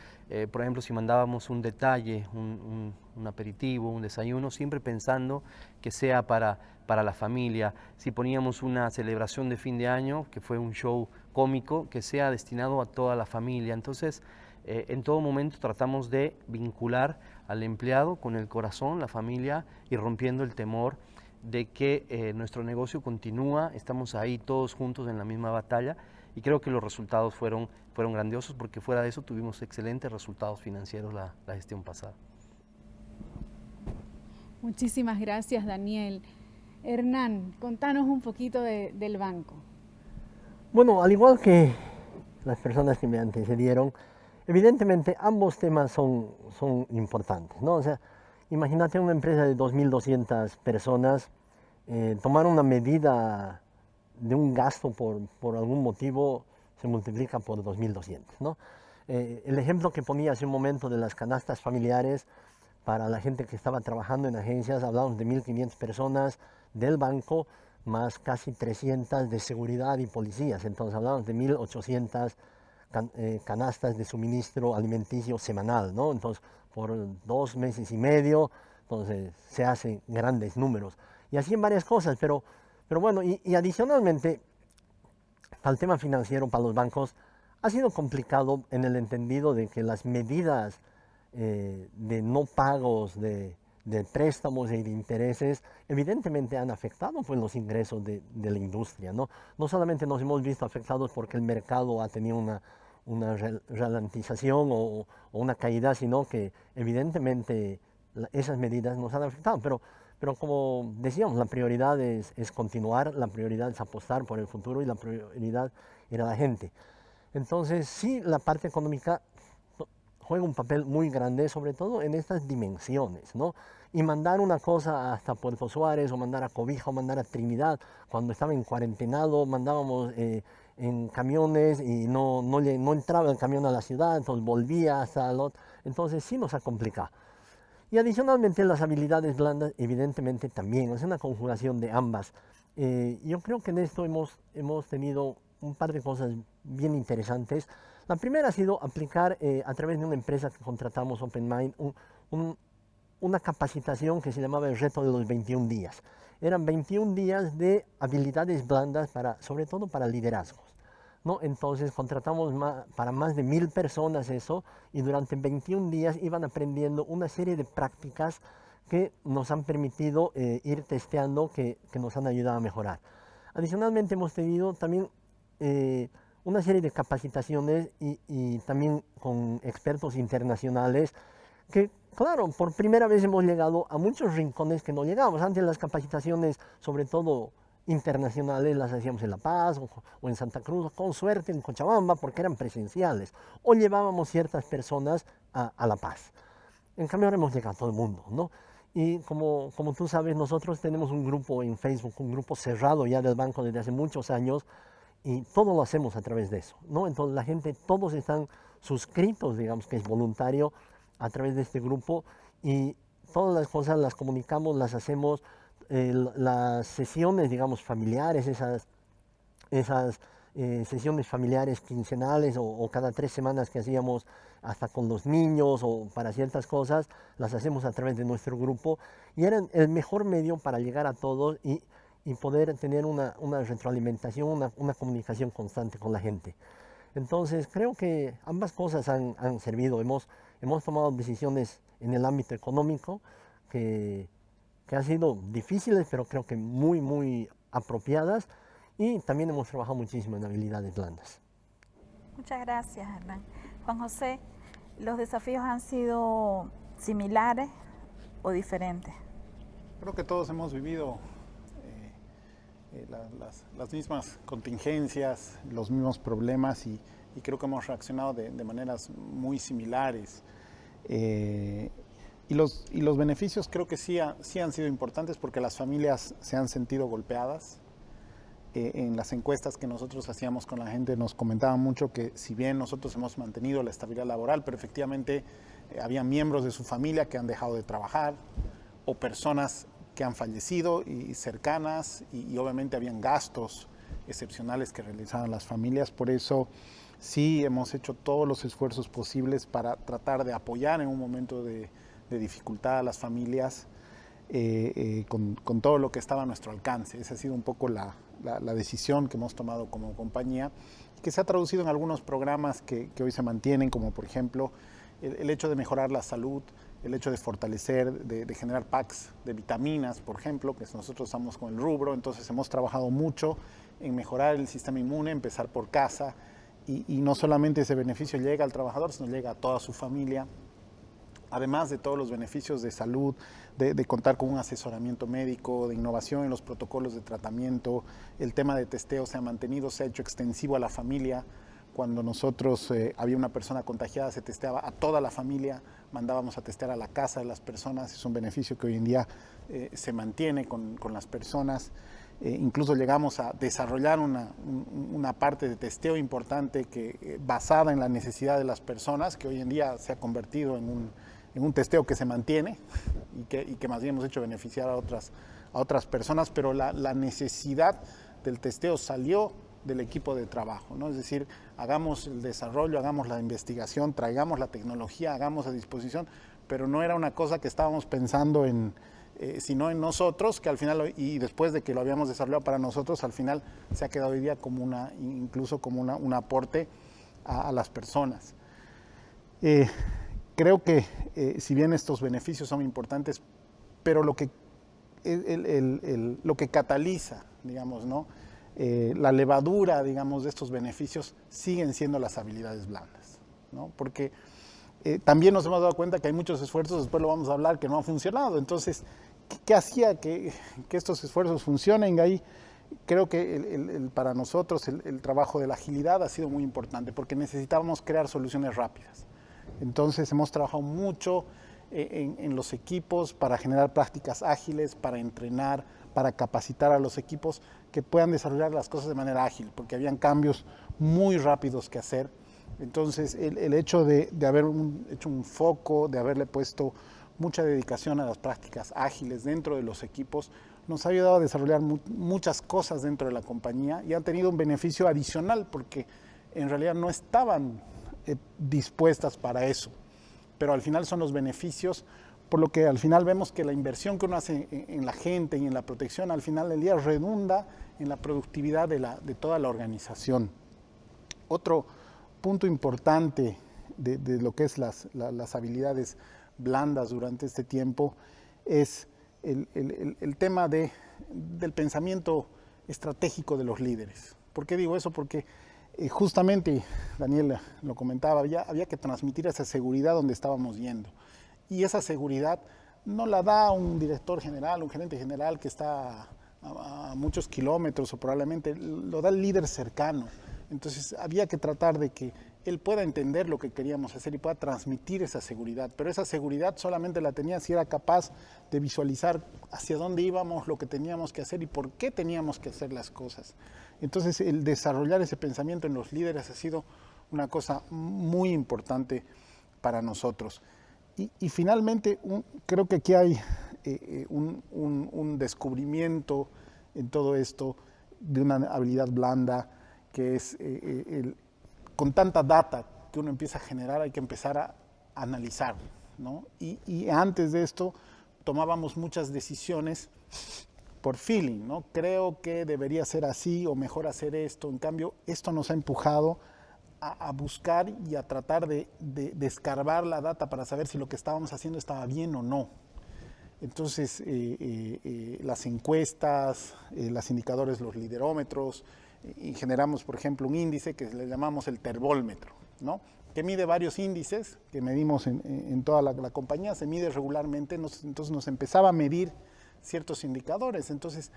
Por ejemplo, si mandábamos un detalle, un aperitivo, un desayuno, siempre pensando que sea para la familia. Si poníamos una celebración de fin de año, que fue un show cómico, que sea destinado a toda la familia. Entonces, en todo momento tratamos de vincular al empleado con el corazón, la familia, y rompiendo el temor de que nuestro negocio continúa, estamos ahí todos juntos en la misma batalla y creo que los resultados fueron grandiosos porque fuera de eso tuvimos excelentes resultados financieros la gestión pasada. Muchísimas gracias, Daniel. Hernán, contanos un poquito del banco. Bueno, al igual que las personas que me antecedieron, evidentemente ambos temas son importantes, ¿no? O sea, imagínate una empresa de 2.200 personas, tomar una medida de un gasto por algún motivo se multiplica por 2.200, ¿no? El ejemplo que ponía hace un momento de las canastas familiares para la gente que estaba trabajando en agencias, hablamos de 1.500 personas del banco, más casi 300 de seguridad y policías, entonces hablamos de 1.800 canastas de suministro alimenticio semanal, ¿no? Entonces, por 2 meses y medio, entonces se hacen grandes números. Y así en varias cosas, pero bueno, y adicionalmente, para el tema financiero, para los bancos, ha sido complicado en el entendido de que las medidas de no pagos de préstamos y de intereses, evidentemente han afectado pues, los ingresos de la industria, ¿no? No solamente nos hemos visto afectados porque el mercado ha tenido una ralentización o una caída, sino que evidentemente esas medidas nos han afectado. Pero como decíamos, la prioridad es continuar, la prioridad es apostar por el futuro y la prioridad era la gente. Entonces sí, la parte económica juega un papel muy grande, sobre todo en estas dimensiones, ¿no? Y mandar una cosa hasta Puerto Suárez, o mandar a Cobija, o mandar a Trinidad, cuando estaba en cuarentenado, mandábamos en camiones y no entraba el camión a la ciudad, entonces volvía hasta el otro, entonces sí nos ha complicado. Y adicionalmente las habilidades blandas, evidentemente también, es una conjugación de ambas. Yo creo que en esto hemos tenido un par de cosas bien interesantes. La primera ha sido aplicar a través de una empresa que contratamos, OpenMind, una capacitación que se llamaba el reto de los 21 días. Eran 21 días de habilidades blandas, sobre todo para liderazgos, ¿no? Entonces contratamos para más de 1.000 personas eso y durante 21 días iban aprendiendo una serie de prácticas que nos han permitido ir testeando, que nos han ayudado a mejorar. Adicionalmente hemos tenido también una serie de capacitaciones y también con expertos internacionales que, claro, por primera vez hemos llegado a muchos rincones que no llegábamos. Antes las capacitaciones, sobre todo internacionales, las hacíamos en La Paz o en Santa Cruz, con suerte en Cochabamba, porque eran presenciales, o llevábamos ciertas personas a La Paz. En cambio ahora hemos llegado a todo el mundo, ¿no? Y como tú sabes, nosotros tenemos un grupo en Facebook, un grupo cerrado ya del banco desde hace muchos años, y todo lo hacemos a través de eso, ¿no? Entonces la gente, todos están suscritos, digamos que es voluntario, a través de este grupo, y todas las cosas las comunicamos, las hacemos, las sesiones, digamos, familiares, esas sesiones familiares quincenales o cada 3 semanas que hacíamos hasta con los niños o para ciertas cosas, las hacemos a través de nuestro grupo, y eran el mejor medio para llegar a todos y poder tener una retroalimentación, una comunicación constante con la gente. Entonces creo que ambas cosas han servido. Hemos tomado decisiones en el ámbito económico que han sido difíciles, pero creo que muy, muy apropiadas, y también hemos trabajado muchísimo en habilidades blandas. Muchas gracias, Hernán. Juan José, ¿los desafíos han sido similares o diferentes? Creo que todos hemos vivido las mismas contingencias, los mismos problemas y creo que hemos reaccionado de maneras muy similares. Y los beneficios creo que sí han sido importantes porque las familias se han sentido golpeadas. En las encuestas que nosotros hacíamos con la gente nos comentaban mucho que si bien nosotros hemos mantenido la estabilidad laboral, pero efectivamente había miembros de su familia que han dejado de trabajar o personas que han fallecido y cercanas y obviamente habían gastos excepcionales que realizaban las familias. Por eso sí hemos hecho todos los esfuerzos posibles para tratar de apoyar en un momento de dificultad a las familias con todo lo que estaba a nuestro alcance. Esa ha sido un poco la decisión que hemos tomado como compañía, que se ha traducido en algunos programas que hoy se mantienen, como por ejemplo el hecho de mejorar la salud, el hecho de fortalecer, de generar packs de vitaminas, por ejemplo, que nosotros estamos con el rubro, entonces hemos trabajado mucho en mejorar el sistema inmune, empezar por casa, y no solamente ese beneficio llega al trabajador, sino llega a toda su familia, además de todos los beneficios de salud, de contar con un asesoramiento médico, de innovación en los protocolos de tratamiento. El tema de testeo se ha mantenido, se ha hecho extensivo a la familia. Cuando nosotros había una persona contagiada, se testeaba a toda la familia, mandábamos a testear a la casa de las personas. Es un beneficio que hoy en día se mantiene con las personas. Incluso llegamos a desarrollar una parte de testeo importante basada en la necesidad de las personas, que hoy en día se ha convertido en un testeo que se mantiene y que más bien hemos hecho beneficiar a otras personas, pero la necesidad del testeo salió del equipo de trabajo, ¿no? Es decir, hagamos el desarrollo, hagamos la investigación, traigamos la tecnología, hagamos a disposición, pero no era una cosa que estábamos pensando sino en nosotros, que al final, y después de que lo habíamos desarrollado para nosotros, al final se ha quedado hoy día como incluso como un aporte a las personas. Creo que si bien estos beneficios son importantes, pero lo que cataliza, digamos, ¿no? La levadura, digamos, de estos beneficios siguen siendo las habilidades blandas, ¿no? Porque también nos hemos dado cuenta que hay muchos esfuerzos, después lo vamos a hablar, que no han funcionado. Entonces, ¿qué hacía que estos esfuerzos funcionen? Ahí creo que para nosotros el trabajo de la agilidad ha sido muy importante porque necesitábamos crear soluciones rápidas. Entonces hemos trabajado mucho en los equipos para generar prácticas ágiles, para entrenar, para capacitar a los equipos que puedan desarrollar las cosas de manera ágil, porque habían cambios muy rápidos que hacer. Entonces el hecho de haber hecho un foco, de haberle puesto mucha dedicación a las prácticas ágiles dentro de los equipos, nos ha ayudado a desarrollar muchas cosas dentro de la compañía y han tenido un beneficio adicional porque en realidad no estaban dispuestas para eso, pero al final son los beneficios, por lo que al final vemos que la inversión que uno hace en la gente y en la protección al final del día redunda en la productividad de toda la organización. Otro punto importante de lo que es las habilidades blandas durante este tiempo es el tema del pensamiento estratégico de los líderes. ¿Por qué digo eso? Porque justamente, Daniel lo comentaba, había que transmitir esa seguridad donde estábamos yendo. Y esa seguridad no la da un director general, un gerente general que está a muchos kilómetros o probablemente lo da el líder cercano. Entonces había que tratar de que él pueda entender lo que queríamos hacer y pueda transmitir esa seguridad. Pero esa seguridad solamente la tenía si era capaz de visualizar hacia dónde íbamos, lo que teníamos que hacer y por qué teníamos que hacer las cosas. Entonces el desarrollar ese pensamiento en los líderes ha sido una cosa muy importante para nosotros. Y finalmente creo que aquí hay un descubrimiento en todo esto de una habilidad blanda que es con tanta data que uno empieza a generar hay que empezar a analizar, ¿no? Y antes de esto tomábamos muchas decisiones por feeling, ¿no? Creo que debería ser así o mejor hacer esto. En cambio, esto nos ha empujado a buscar y a tratar de escarbar la data para saber si lo que estábamos haciendo estaba bien o no. Entonces, las encuestas, los indicadores, los liderómetros, y generamos, por ejemplo, un índice que le llamamos el termómetro, ¿no? Que mide varios índices que medimos en toda la compañía, se mide regularmente, entonces nos empezaba a medir ciertos indicadores. Entonces,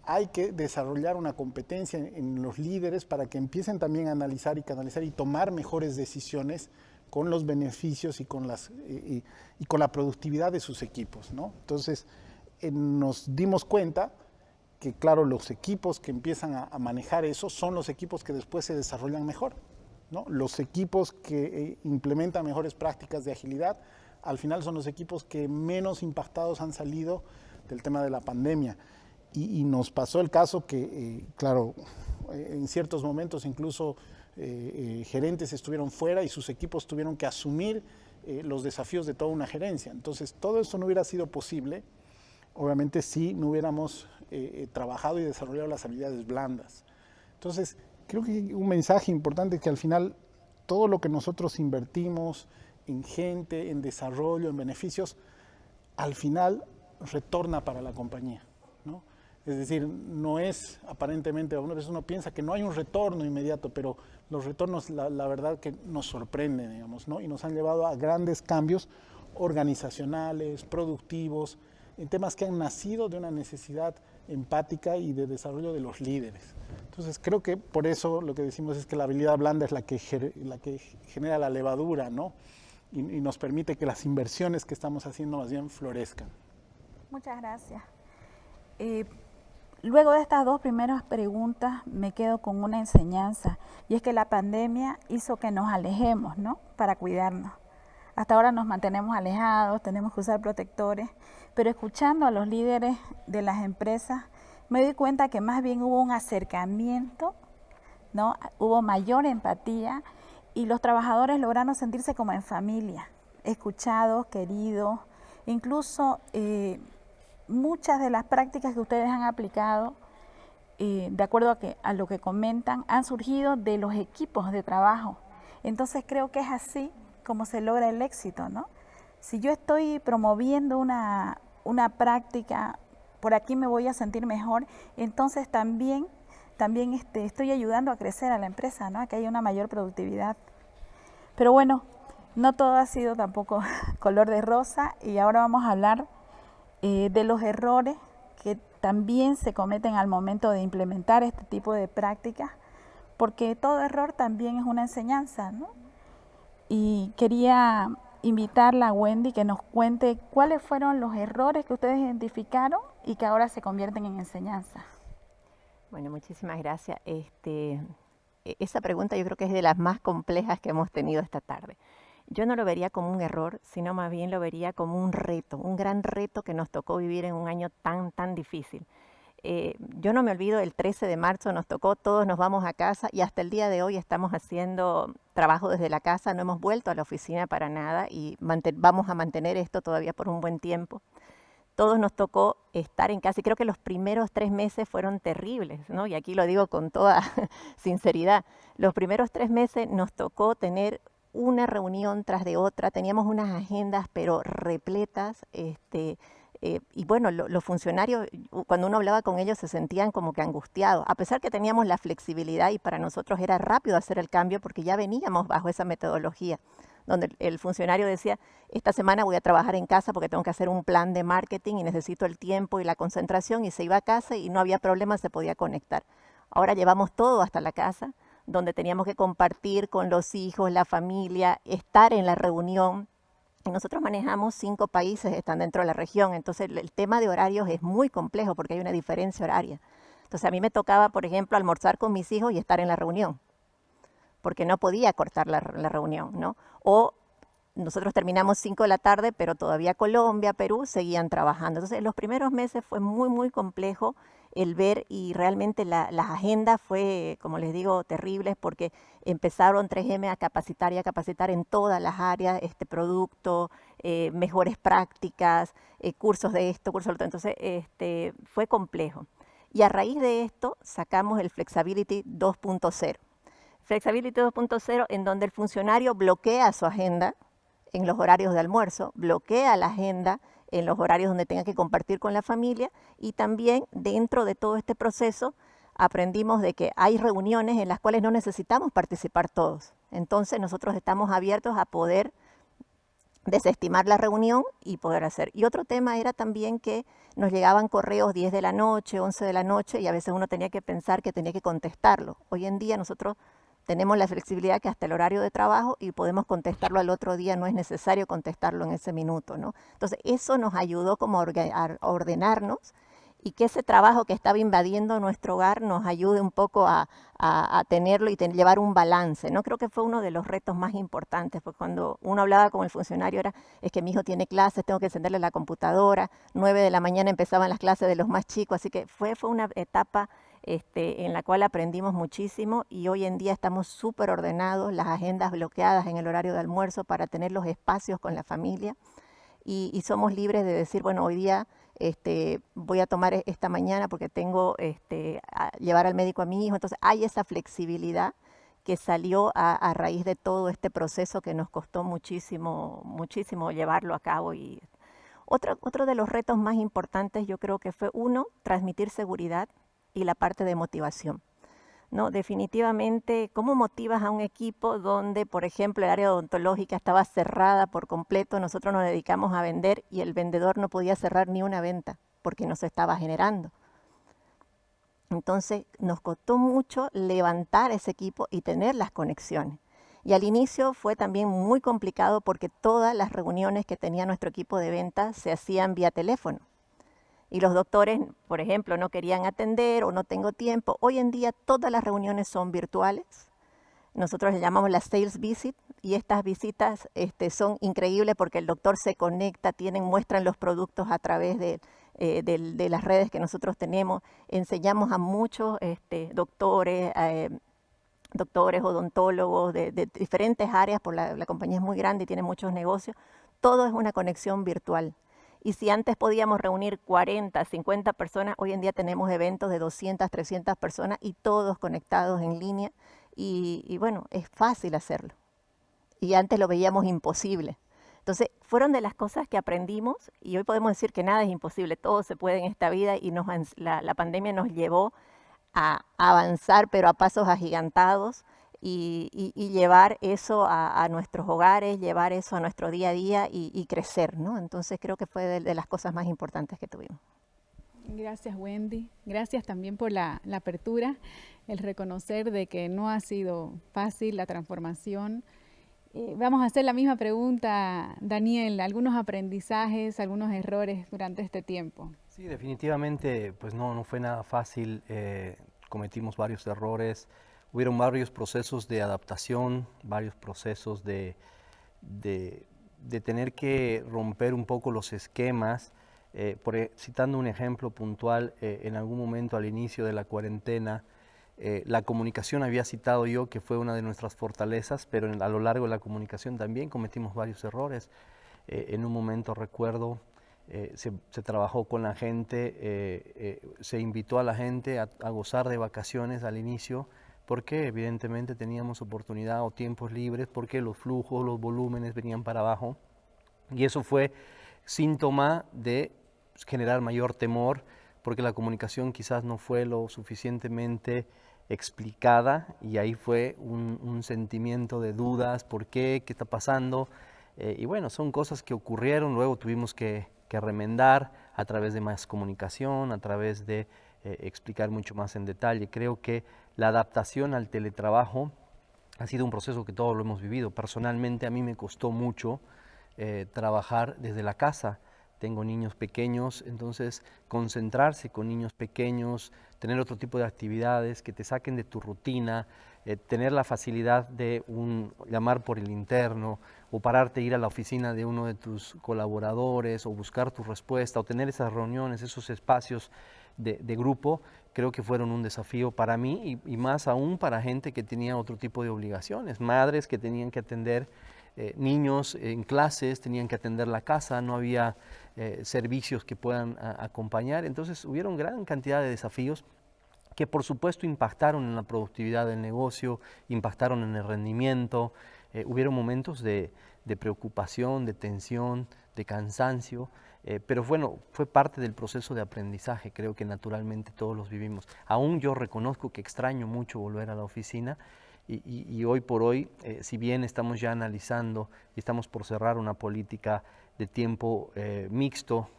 hay que desarrollar una competencia en los líderes para que empiecen también a analizar y canalizar y tomar mejores decisiones con los beneficios y con la productividad de sus equipos, ¿no? Entonces, nos dimos cuenta que, claro, los equipos que empiezan a manejar eso son los equipos que después se desarrollan mejor, ¿no? Los equipos que implementan mejores prácticas de agilidad, al final son los equipos que menos impactados han salido del tema de la pandemia. Y nos pasó el caso que, claro, en ciertos momentos incluso gerentes estuvieron fuera y sus equipos tuvieron que asumir los desafíos de toda una gerencia. Entonces, todo eso no hubiera sido posible, obviamente, si no hubiéramos trabajado y desarrollado las habilidades blandas. Entonces, creo que un mensaje importante es que al final todo lo que nosotros invertimos en gente, en desarrollo, en beneficios, al final retorna para la compañía, ¿no? Es decir, no es aparentemente, a veces uno piensa que no hay un retorno inmediato, pero los retornos, la verdad que nos sorprenden, digamos, ¿no? Y nos han llevado a grandes cambios organizacionales, productivos, en temas que han nacido de una necesidad empática y de desarrollo de los líderes. Entonces, creo que por eso lo que decimos es que la habilidad blanda es la que genera la levadura, ¿no? Y nos permite que las inversiones que estamos haciendo más bien florezcan. Muchas gracias. Luego de estas dos primeras preguntas me quedo con una enseñanza, y es que la pandemia hizo que nos alejemos, ¿no? Para cuidarnos. Hasta ahora nos mantenemos alejados, tenemos que usar protectores, pero escuchando a los líderes de las empresas me doy cuenta que más bien hubo un acercamiento, ¿no? Hubo mayor empatía y los trabajadores lograron sentirse como en familia, escuchados, queridos, incluso muchas de las prácticas que ustedes han aplicado, de acuerdo a lo que comentan, han surgido de los equipos de trabajo. Entonces creo que es así como se logra el éxito, ¿no? Si yo estoy promoviendo una práctica, por aquí me voy a sentir mejor, entonces también estoy ayudando a crecer a la empresa, ¿no? A que haya una mayor productividad. Pero bueno, no todo ha sido tampoco color de rosa, y ahora vamos a hablar de los errores que también se cometen al momento de implementar este tipo de prácticas, porque todo error también es una enseñanza, ¿no? Y quería invitarla a Wendy que nos cuente cuáles fueron los errores que ustedes identificaron y que ahora se convierten en enseñanza. Bueno, muchísimas gracias. Esa pregunta yo creo que es de las más complejas que hemos tenido esta tarde. Yo no lo vería como un error, sino más bien lo vería como un reto, un gran reto que nos tocó vivir en un año tan difícil. Yo no me olvido, el 13 de marzo nos tocó, todos nos vamos a casa y hasta el día de hoy estamos haciendo trabajo desde la casa, no hemos vuelto a la oficina para nada y vamos a mantener esto todavía por un buen tiempo. Todos nos tocó estar en casa y creo que los primeros 3 meses fueron terribles, ¿no? Y aquí lo digo con toda sinceridad. Los primeros 3 meses nos tocó tener una reunión tras de otra, teníamos unas agendas pero repletas, y bueno, los funcionarios, cuando uno hablaba con ellos se sentían como que angustiados, a pesar que teníamos la flexibilidad y para nosotros era rápido hacer el cambio porque ya veníamos bajo esa metodología, donde el funcionario decía, esta semana voy a trabajar en casa porque tengo que hacer un plan de marketing y necesito el tiempo y la concentración, y se iba a casa y no había problema, se podía conectar. Ahora llevamos todo hasta la casa, donde teníamos que compartir con los hijos, la familia, estar en la reunión. Y nosotros manejamos 5 países, están dentro de la región, entonces el tema de horarios es muy complejo porque hay una diferencia horaria. Entonces a mí me tocaba, por ejemplo, almorzar con mis hijos y estar en la reunión, porque no podía cortar la reunión, ¿no? O nosotros terminamos 5 de la tarde, pero todavía Colombia, Perú seguían trabajando. Entonces los primeros meses fue muy complejo el ver, y realmente las agendas fue, como les digo, terribles porque empezaron 3M a capacitar en todas las áreas, producto, mejores prácticas, cursos de esto, cursos de otro. Entonces fue complejo. Y a raíz de esto sacamos el Flexibility 2.0. Flexibility 2.0 en donde el funcionario bloquea su agenda en los horarios de almuerzo, bloquea la agenda en los horarios donde tenga que compartir con la familia, y también dentro de todo este proceso aprendimos de que hay reuniones en las cuales no necesitamos participar todos. Entonces nosotros estamos abiertos a poder desestimar la reunión y poder hacer. Y otro tema era también que nos llegaban correos 10 de la noche, 11 de la noche, y a veces uno tenía que pensar que tenía que contestarlo. Hoy en día nosotros tenemos la flexibilidad que hasta el horario de trabajo y podemos contestarlo al otro día, no es necesario contestarlo en ese minuto, ¿no? Entonces eso nos ayudó como a ordenarnos y que ese trabajo que estaba invadiendo nuestro hogar nos ayude un poco a tenerlo y llevar un balance, ¿no? Creo que fue uno de los retos más importantes, porque cuando uno hablaba con el funcionario es que mi hijo tiene clases, tengo que encenderle la computadora, 9 de la mañana empezaban las clases de los más chicos, así que fue una etapa en la cual aprendimos muchísimo y hoy en día estamos súper ordenados, las agendas bloqueadas en el horario de almuerzo para tener los espacios con la familia y somos libres de decir, bueno, hoy día voy a tomar esta mañana porque tengo a llevar al médico a mi hijo. Entonces hay esa flexibilidad que salió a raíz de todo este proceso que nos costó muchísimo, muchísimo llevarlo a cabo. Y otro de los retos más importantes yo creo que fue transmitir seguridad y la parte de motivación. ¿No? Definitivamente, ¿cómo motivas a un equipo donde, por ejemplo, el área odontológica estaba cerrada por completo? Nosotros nos dedicamos a vender y el vendedor no podía cerrar ni una venta porque no se estaba generando. Entonces, nos costó mucho levantar ese equipo y tener las conexiones. Y al inicio fue también muy complicado porque todas las reuniones que tenía nuestro equipo de venta se hacían vía teléfono. Y los doctores, por ejemplo, no querían atender o no tengo tiempo. Hoy en día todas las reuniones son virtuales. Nosotros le llamamos la sales visit y estas visitas son increíbles porque el doctor se conecta, muestran los productos a través de las redes que nosotros tenemos. Enseñamos a muchos doctores, odontólogos de diferentes áreas, porque la compañía es muy grande y tiene muchos negocios. Todo es una conexión virtual. Y si antes podíamos reunir 40, 50 personas, hoy en día tenemos eventos de 200, 300 personas y todos conectados en línea. Y bueno, es fácil hacerlo. Y antes lo veíamos imposible. Entonces, fueron de las cosas que aprendimos y hoy podemos decir que nada es imposible, todo se puede en esta vida y la pandemia nos llevó a avanzar, pero a pasos agigantados. Y llevar eso a nuestros hogares, llevar eso a nuestro día a día y crecer, ¿no? Entonces creo que fue de las cosas más importantes que tuvimos. Gracias, Wendy. Gracias también por la apertura, el reconocer de que no ha sido fácil la transformación. Vamos a hacer la misma pregunta, Daniel, algunos aprendizajes, algunos errores durante este tiempo. Sí, definitivamente, pues no fue nada fácil, cometimos varios errores. Hubieron varios procesos de adaptación, varios procesos de tener que romper un poco los esquemas. Citando un ejemplo puntual, en algún momento al inicio de la cuarentena, la comunicación había citado yo que fue una de nuestras fortalezas, pero a lo largo de la comunicación también cometimos varios errores. En un momento recuerdo, se trabajó con la gente, se invitó a la gente a gozar de vacaciones al inicio, porque evidentemente teníamos oportunidad o tiempos libres, porque los flujos, los volúmenes venían para abajo. Y eso fue síntoma de generar mayor temor, porque la comunicación quizás no fue lo suficientemente explicada y ahí fue un sentimiento de dudas, ¿por qué? ¿Qué está pasando? Y bueno, son cosas que ocurrieron, luego tuvimos que remendar a través de más comunicación, a través de explicar mucho más en detalle. Creo que la adaptación al teletrabajo ha sido un proceso que todos lo hemos vivido. Personalmente a mí me costó mucho trabajar desde la casa. Tengo niños pequeños, entonces concentrarse con niños pequeños, tener otro tipo de actividades que te saquen de tu rutina, tener la facilidad de llamar por el interno o pararte a ir a la oficina de uno de tus colaboradores o buscar tu respuesta o tener esas reuniones, esos espacios de grupo, creo que fueron un desafío para mí y más aún para gente que tenía otro tipo de obligaciones, madres que tenían que atender niños en clases, tenían que atender la casa, no había servicios que puedan acompañar, entonces hubieron gran cantidad de desafíos que por supuesto impactaron en la productividad del negocio, impactaron en el rendimiento, hubieron momentos de preocupación, de tensión, de cansancio, pero bueno, fue parte del proceso de aprendizaje, creo que naturalmente todos los vivimos. Aún yo reconozco que extraño mucho volver a la oficina Y hoy por hoy, si bien estamos ya analizando y estamos por cerrar una política de tiempo mixto,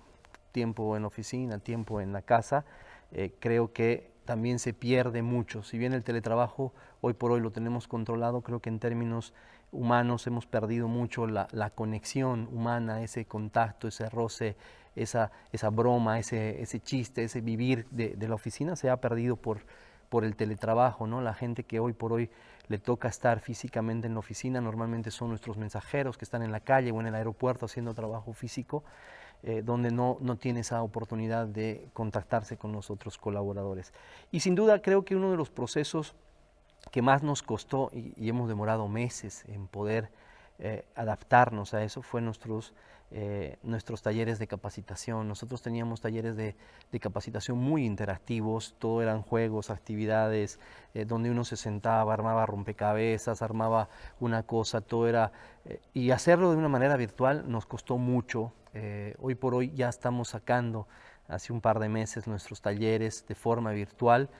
tiempo en oficina, tiempo en la casa, creo que también se pierde mucho. Si bien el teletrabajo hoy por hoy lo tenemos controlado, creo que en términos humanos hemos perdido mucho la conexión humana, ese contacto, ese roce, esa broma, ese chiste, ese vivir de la oficina se ha perdido por el teletrabajo, ¿no? La gente que hoy por hoy le toca estar físicamente en la oficina normalmente son nuestros mensajeros que están en la calle o en el aeropuerto haciendo trabajo físico, donde no tiene esa oportunidad de contactarse con los otros colaboradores. Y sin duda creo que uno de los procesos que más nos costó y hemos demorado meses en poder adaptarnos a eso fue nuestros talleres de capacitación. Nosotros teníamos talleres de capacitación muy interactivos, todo eran juegos, actividades, donde uno se sentaba, armaba rompecabezas, armaba una cosa, todo era... y hacerlo de una manera virtual nos costó mucho. Hoy por hoy ya estamos sacando, hace un par de meses, nuestros talleres de forma virtual,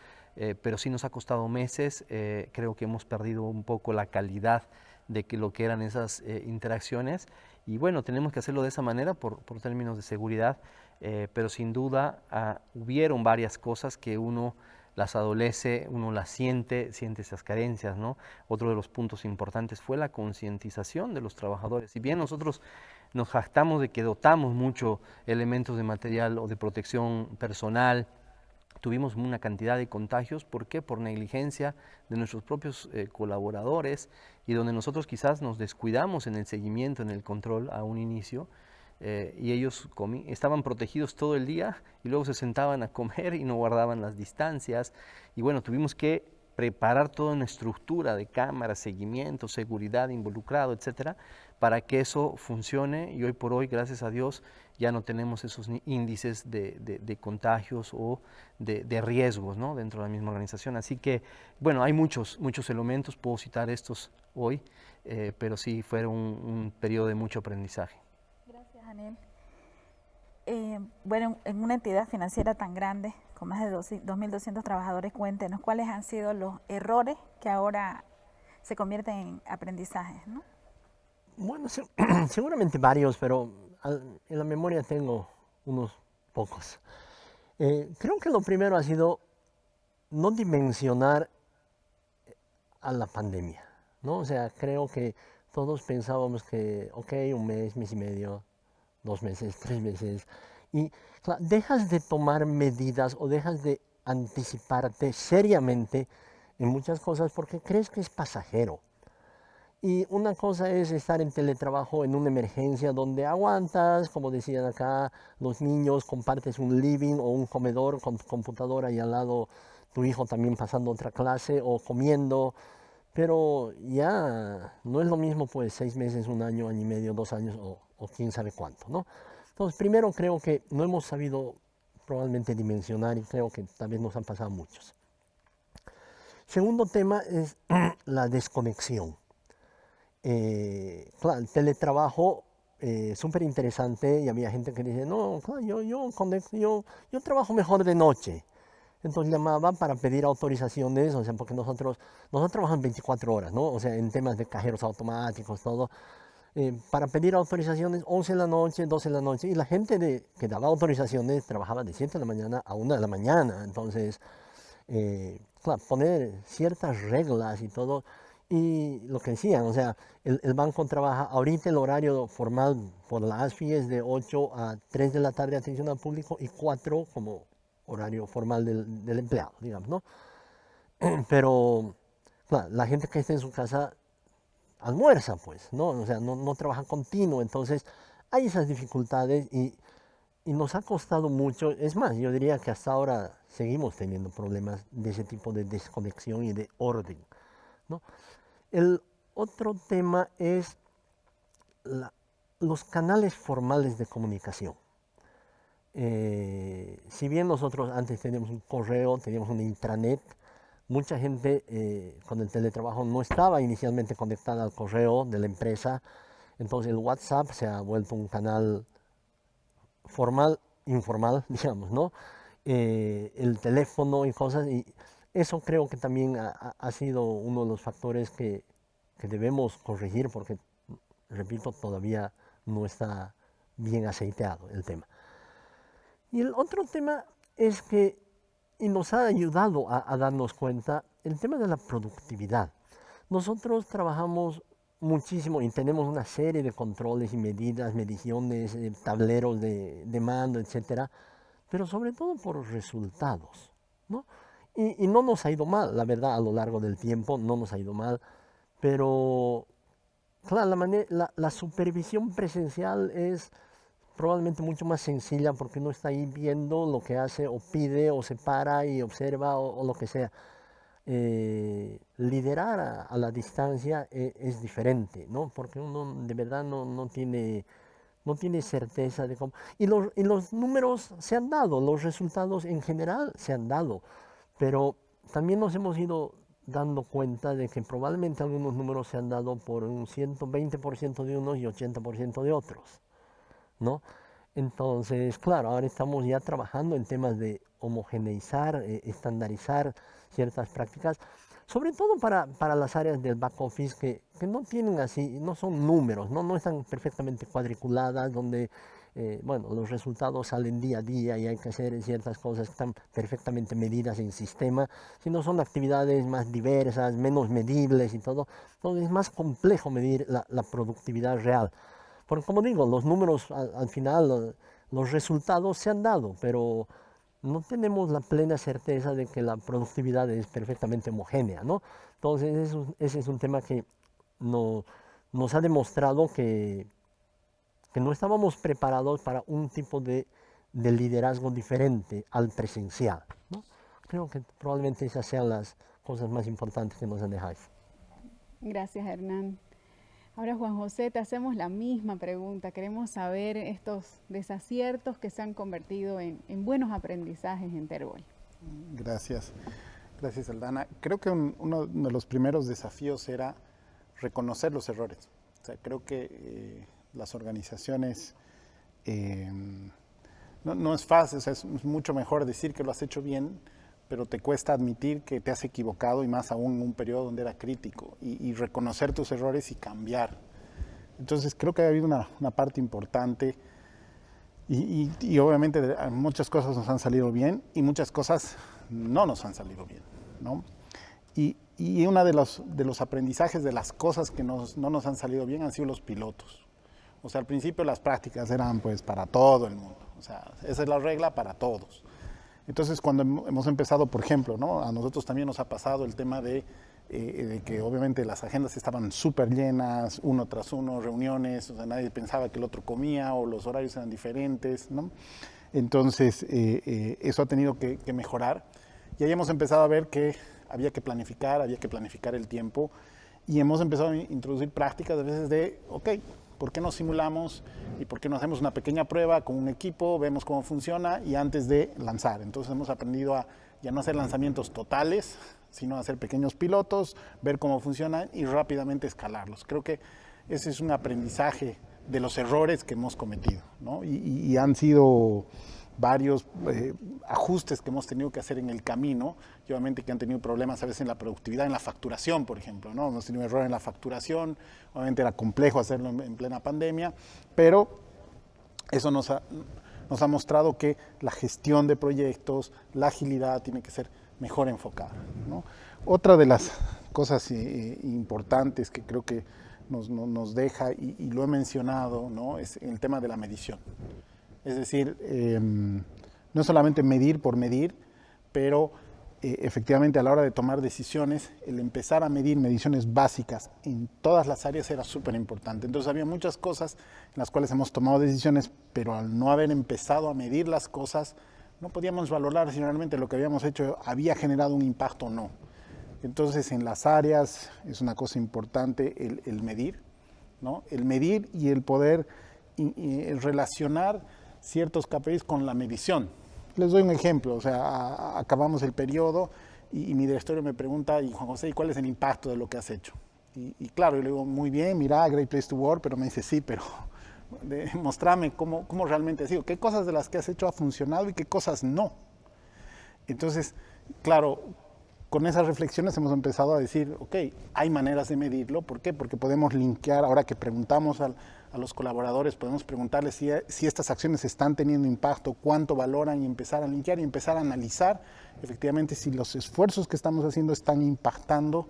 pero sí nos ha costado meses. Creo que hemos perdido un poco la calidad de lo que eran esas interacciones, y bueno, tenemos que hacerlo de esa manera por términos de seguridad, pero sin duda hubieron varias cosas que uno las adolece, uno las siente esas carencias, ¿no? Otro de los puntos importantes fue la concientización de los trabajadores. Si bien nosotros nos jactamos de que dotamos mucho elementos de material o de protección personal, tuvimos una cantidad de contagios. ¿Por qué? Por negligencia de nuestros propios colaboradores, y donde nosotros quizás nos descuidamos en el seguimiento, en el control a un inicio, y ellos estaban protegidos todo el día y luego se sentaban a comer y no guardaban las distancias. Y bueno, tuvimos que preparar toda una estructura de cámaras, seguimiento, seguridad involucrado, etcétera, para que eso funcione. Y hoy por hoy, gracias a Dios, ya no tenemos esos índices de contagios o de riesgos, ¿no?, dentro de la misma organización. Así que, bueno, hay muchos elementos, puedo citar estos hoy, pero sí fue un periodo de mucho aprendizaje. Gracias, Anel. Bueno, en una entidad financiera tan grande, con más de 2.200 trabajadores, cuéntenos cuáles han sido los errores que ahora se convierten en aprendizajes, ¿no? Bueno, seguramente varios, pero en la memoria tengo unos pocos. Creo que lo primero ha sido no dimensionar a la pandemia, ¿no? O sea, creo que todos pensábamos que, ok, un mes, mes y medio, 2 meses, 3 meses, y claro, dejas de tomar medidas o dejas de anticiparte seriamente en muchas cosas porque crees que es pasajero. Y una cosa es estar en teletrabajo en una emergencia donde aguantas, como decían acá, los niños, compartes un living o un comedor con tu computadora y al lado tu hijo también pasando otra clase o comiendo, pero ya no es lo mismo pues 6 meses, 1 año, año y medio, 2 años o quién sabe cuánto, ¿no? Entonces, primero creo que no hemos sabido probablemente dimensionar y creo que también nos han pasado muchos. Segundo tema es la desconexión. Claro, el teletrabajo súper interesante y había gente que dice, no, claro, yo trabajo mejor de noche. Entonces llamaba para pedir autorizaciones, o sea, porque nosotros trabajamos 24 horas, ¿no? O sea, en temas de cajeros automáticos, todo. Para pedir autorizaciones 11 de la noche, 12 de la noche, y la gente que daba autorizaciones trabajaba de 7 de la mañana a 1 de la mañana. Entonces, claro, poner ciertas reglas y todo. Y lo que decían, o sea, el banco trabaja ahorita el horario formal por la ASFI es de 8 a 3 de la tarde atención al público y 4 como horario formal del empleado, digamos, ¿no? Pero, claro, la gente que está en su casa almuerza, pues, ¿no? O sea, no trabaja continuo, entonces hay esas dificultades y nos ha costado mucho. Es más, yo diría que hasta ahora seguimos teniendo problemas de ese tipo de desconexión y de orden, ¿no? El otro tema es los canales formales de comunicación. Si bien nosotros antes teníamos un correo, teníamos una intranet, mucha gente con el teletrabajo no estaba inicialmente conectada al correo de la empresa, entonces el WhatsApp se ha vuelto un canal formal, informal, digamos, ¿no? El teléfono y cosas, y eso creo que también ha sido uno de los factores que debemos corregir porque, repito, todavía no está bien aceiteado el tema. Y el otro tema es que, y nos ha ayudado a darnos cuenta, el tema de la productividad. Nosotros trabajamos muchísimo y tenemos una serie de controles y medidas, mediciones, tableros de mando, etcétera, pero sobre todo por resultados, ¿no? Y no nos ha ido mal, la verdad, a lo largo del tiempo no nos ha ido mal, pero claro, la supervisión presencial es probablemente mucho más sencilla porque uno está ahí viendo lo que hace o pide o se para y observa o lo que sea. Liderar a la distancia es diferente, ¿no? Porque uno de verdad no tiene certeza de cómo. Y los números se han dado, los resultados en general se han dado, pero también nos hemos ido dando cuenta de que probablemente algunos números se han dado por un 120% de unos y 80% de otros, ¿no? Entonces, claro, ahora estamos ya trabajando en temas de homogeneizar, estandarizar ciertas prácticas, sobre todo para las áreas del back office que no tienen así, no son números, no están perfectamente cuadriculadas, donde bueno, los resultados salen día a día y hay que hacer ciertas cosas que están perfectamente medidas en sistema, sino son actividades más diversas, menos medibles y todo. Entonces es más complejo medir la productividad real. Porque como digo, los números al final, los resultados se han dado, pero no tenemos la plena certeza de que la productividad es perfectamente homogénea, ¿no? Entonces ese es un tema que nos ha demostrado que no estábamos preparados para un tipo de liderazgo diferente al presencial, ¿no? Creo que probablemente esas sean las cosas más importantes que nos han dejado. Gracias, Hernán. Ahora, Juan José, te hacemos la misma pregunta. Queremos saber estos desaciertos que se han convertido en buenos aprendizajes en Terbol. Gracias. Gracias, Aldana. Creo que uno de los primeros desafíos era reconocer los errores. O sea, creo que las organizaciones no es fácil, o sea, es mucho mejor decir que lo has hecho bien, pero te cuesta admitir que te has equivocado y más aún en un periodo donde era crítico y reconocer tus errores y cambiar. Entonces creo que ha habido una parte importante y obviamente muchas cosas nos han salido bien y muchas cosas no nos han salido bien, ¿no? Y uno de los aprendizajes de las cosas que no nos han salido bien han sido los pilotos. O sea, al principio las prácticas eran pues para todo el mundo, o sea, esa es la regla para todos. Entonces, cuando hemos empezado, por ejemplo, ¿no? A nosotros también nos ha pasado el tema de que obviamente las agendas estaban súper llenas, uno tras uno, reuniones, o sea, nadie pensaba que el otro comía o los horarios eran diferentes, ¿no? Entonces, eso ha tenido que mejorar y ahí hemos empezado a ver que había que planificar el tiempo y hemos empezado a introducir prácticas a veces de, ok, ¿por qué no simulamos y por qué no hacemos una pequeña prueba con un equipo, vemos cómo funciona y antes de lanzar? Entonces hemos aprendido a ya no hacer lanzamientos totales, sino a hacer pequeños pilotos, ver cómo funcionan y rápidamente escalarlos. Creo que ese es un aprendizaje de los errores que hemos cometido, ¿no? Y han sido varios ajustes que hemos tenido que hacer en el camino, y obviamente que han tenido problemas a veces en la productividad, en la facturación, por ejemplo, ¿no? Hemos tenido errores en la facturación, obviamente era complejo hacerlo en plena pandemia, pero eso nos ha mostrado que la gestión de proyectos, la agilidad tiene que ser mejor enfocada, ¿no? Otra de las cosas importantes que creo que nos deja, y lo he mencionado, ¿no? Es el tema de la medición. Es decir, no solamente medir por medir, pero efectivamente a la hora de tomar decisiones, el empezar a medir mediciones básicas en todas las áreas era súper importante. Entonces había muchas cosas en las cuales hemos tomado decisiones, pero al no haber empezado a medir las cosas, no podíamos valorar si realmente lo que habíamos hecho había generado un impacto o no. Entonces en las áreas es una cosa importante el medir, ¿no? El medir y el poder el relacionar ciertos KPIs con la medición. Les doy un ejemplo, o sea, acabamos el periodo y mi directorio me pregunta, y Juan José, ¿y cuál es el impacto de lo que has hecho? Y claro, yo le digo, muy bien, mira, Great Place to Work, pero me dice, sí, pero mostrame cómo realmente ha sido, qué cosas de las que has hecho ha funcionado y qué cosas no. Entonces, claro, con esas reflexiones hemos empezado a decir, ok, hay maneras de medirlo. ¿Por qué? Porque podemos linkear, ahora que preguntamos a los colaboradores, podemos preguntarles si estas acciones están teniendo impacto, cuánto valoran, y empezar a linkear y empezar a analizar efectivamente si los esfuerzos que estamos haciendo están impactando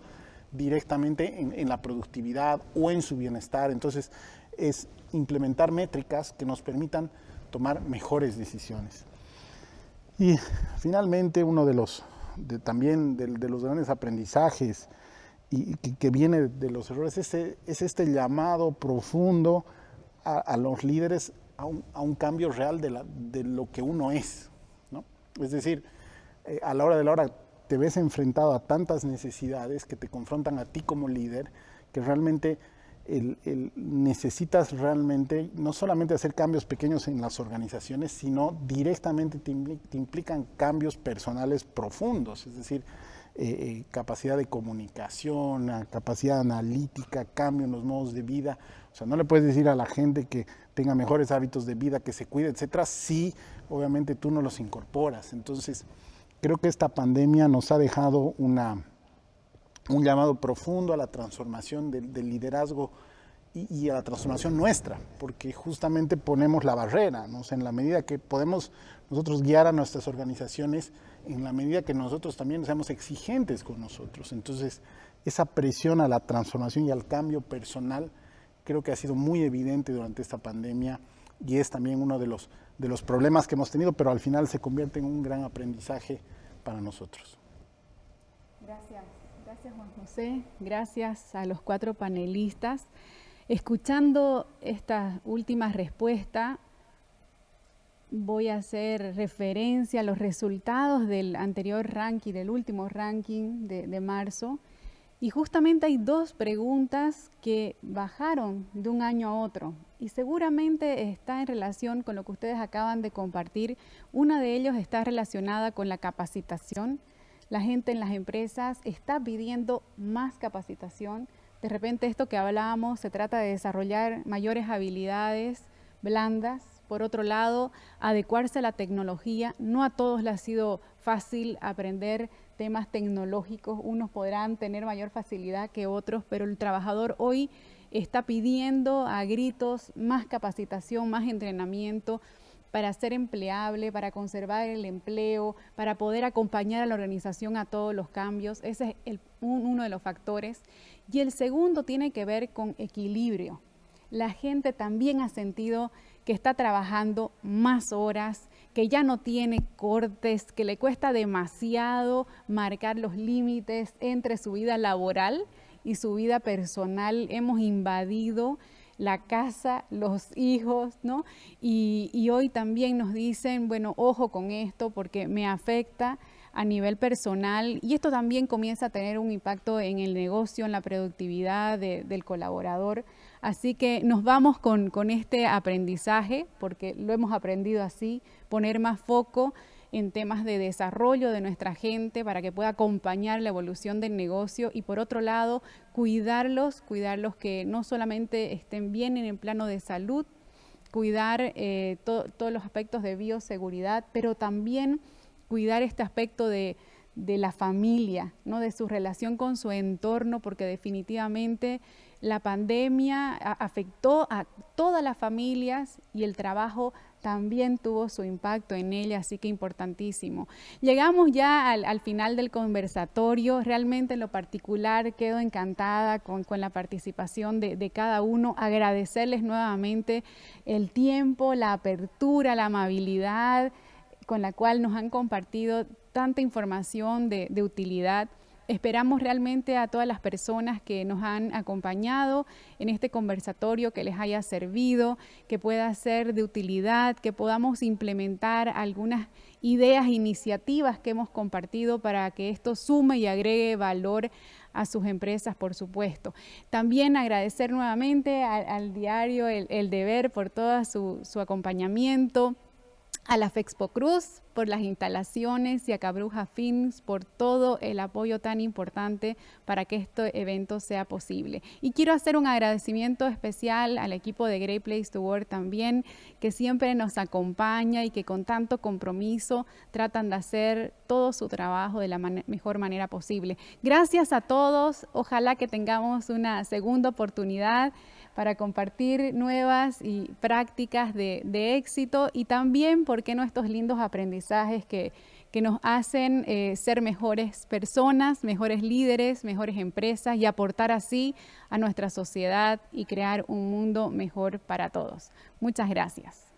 directamente en la productividad o en su bienestar. Entonces, es implementar métricas que nos permitan tomar mejores decisiones. Y finalmente, uno de los grandes aprendizajes y que viene de los errores es este llamado profundo a los líderes a un cambio real de lo que uno es, ¿no? Es decir, a la hora de la hora te ves enfrentado a tantas necesidades que te confrontan a ti como líder, que realmente necesitas realmente no solamente hacer cambios pequeños en las organizaciones, sino directamente te implican cambios personales profundos, es decir, capacidad de comunicación, capacidad analítica, cambio en los modos de vida. O sea, no le puedes decir a la gente que tenga mejores hábitos de vida, que se cuide, etcétera, si obviamente tú no los incorporas. Entonces, creo que esta pandemia nos ha dejado un llamado profundo a la transformación del liderazgo y a la transformación nuestra, porque justamente ponemos la barrera, ¿no? O sea, en la medida que podemos nosotros guiar a nuestras organizaciones, en la medida que nosotros también seamos exigentes con nosotros. Entonces, esa presión a la transformación y al cambio personal creo que ha sido muy evidente durante esta pandemia y es también uno de los problemas que hemos tenido, pero al final se convierte en un gran aprendizaje para nosotros. Gracias Juan José, gracias a los 4 panelistas. Escuchando esta última respuesta, voy a hacer referencia a los resultados del anterior ranking, del último ranking de marzo, y justamente hay 2 preguntas que bajaron de un año a otro, y seguramente está en relación con lo que ustedes acaban de compartir. Una de ellos está relacionada con la capacitación. La gente en las empresas está pidiendo más capacitación. De repente esto que hablábamos, se trata de desarrollar mayores habilidades blandas. Por otro lado, adecuarse a la tecnología. No a todos les ha sido fácil aprender temas tecnológicos. Unos podrán tener mayor facilidad que otros, pero el trabajador hoy está pidiendo a gritos más capacitación, más entrenamiento, para ser empleable, para conservar el empleo, para poder acompañar a la organización a todos los cambios. Ese es uno de los factores. Y el segundo tiene que ver con equilibrio. La gente también ha sentido que está trabajando más horas, que ya no tiene cortes, que le cuesta demasiado marcar los límites entre su vida laboral y su vida personal. Hemos invadido la casa, los hijos, ¿no? Y hoy también nos dicen, bueno, ojo con esto porque me afecta a nivel personal, y esto también comienza a tener un impacto en el negocio, en la productividad del colaborador. Así que nos vamos con este aprendizaje, porque lo hemos aprendido así, poner más foco en temas de desarrollo de nuestra gente para que pueda acompañar la evolución del negocio, y por otro lado, cuidarlos que no solamente estén bien en el plano de salud, cuidar todos los aspectos de bioseguridad, pero también cuidar este aspecto de la familia, ¿no? De su relación con su entorno, porque definitivamente la pandemia afectó a todas las familias y el trabajo también tuvo su impacto en ella, así que importantísimo. Llegamos ya al final del conversatorio. Realmente en lo particular quedo encantada con la participación de cada uno. Agradecerles nuevamente el tiempo, la apertura, la amabilidad con la cual nos han compartido tanta información de utilidad. Esperamos realmente a todas las personas que nos han acompañado en este conversatorio que les haya servido, que pueda ser de utilidad, que podamos implementar algunas ideas, iniciativas que hemos compartido para que esto sume y agregue valor a sus empresas, por supuesto. También agradecer nuevamente al diario El Deber por todo su acompañamiento, a la FEXPO Cruz por las instalaciones y a Cabruja Films por todo el apoyo tan importante para que este evento sea posible. Y quiero hacer un agradecimiento especial al equipo de Great Place to Work también, que siempre nos acompaña y que con tanto compromiso tratan de hacer todo su trabajo de la mejor manera posible. Gracias a todos, ojalá que tengamos una segunda oportunidad para compartir nuevas y prácticas de éxito y también, ¿por qué no?, estos lindos aprendizajes que nos hacen ser mejores personas, mejores líderes, mejores empresas y aportar así a nuestra sociedad y crear un mundo mejor para todos. Muchas gracias.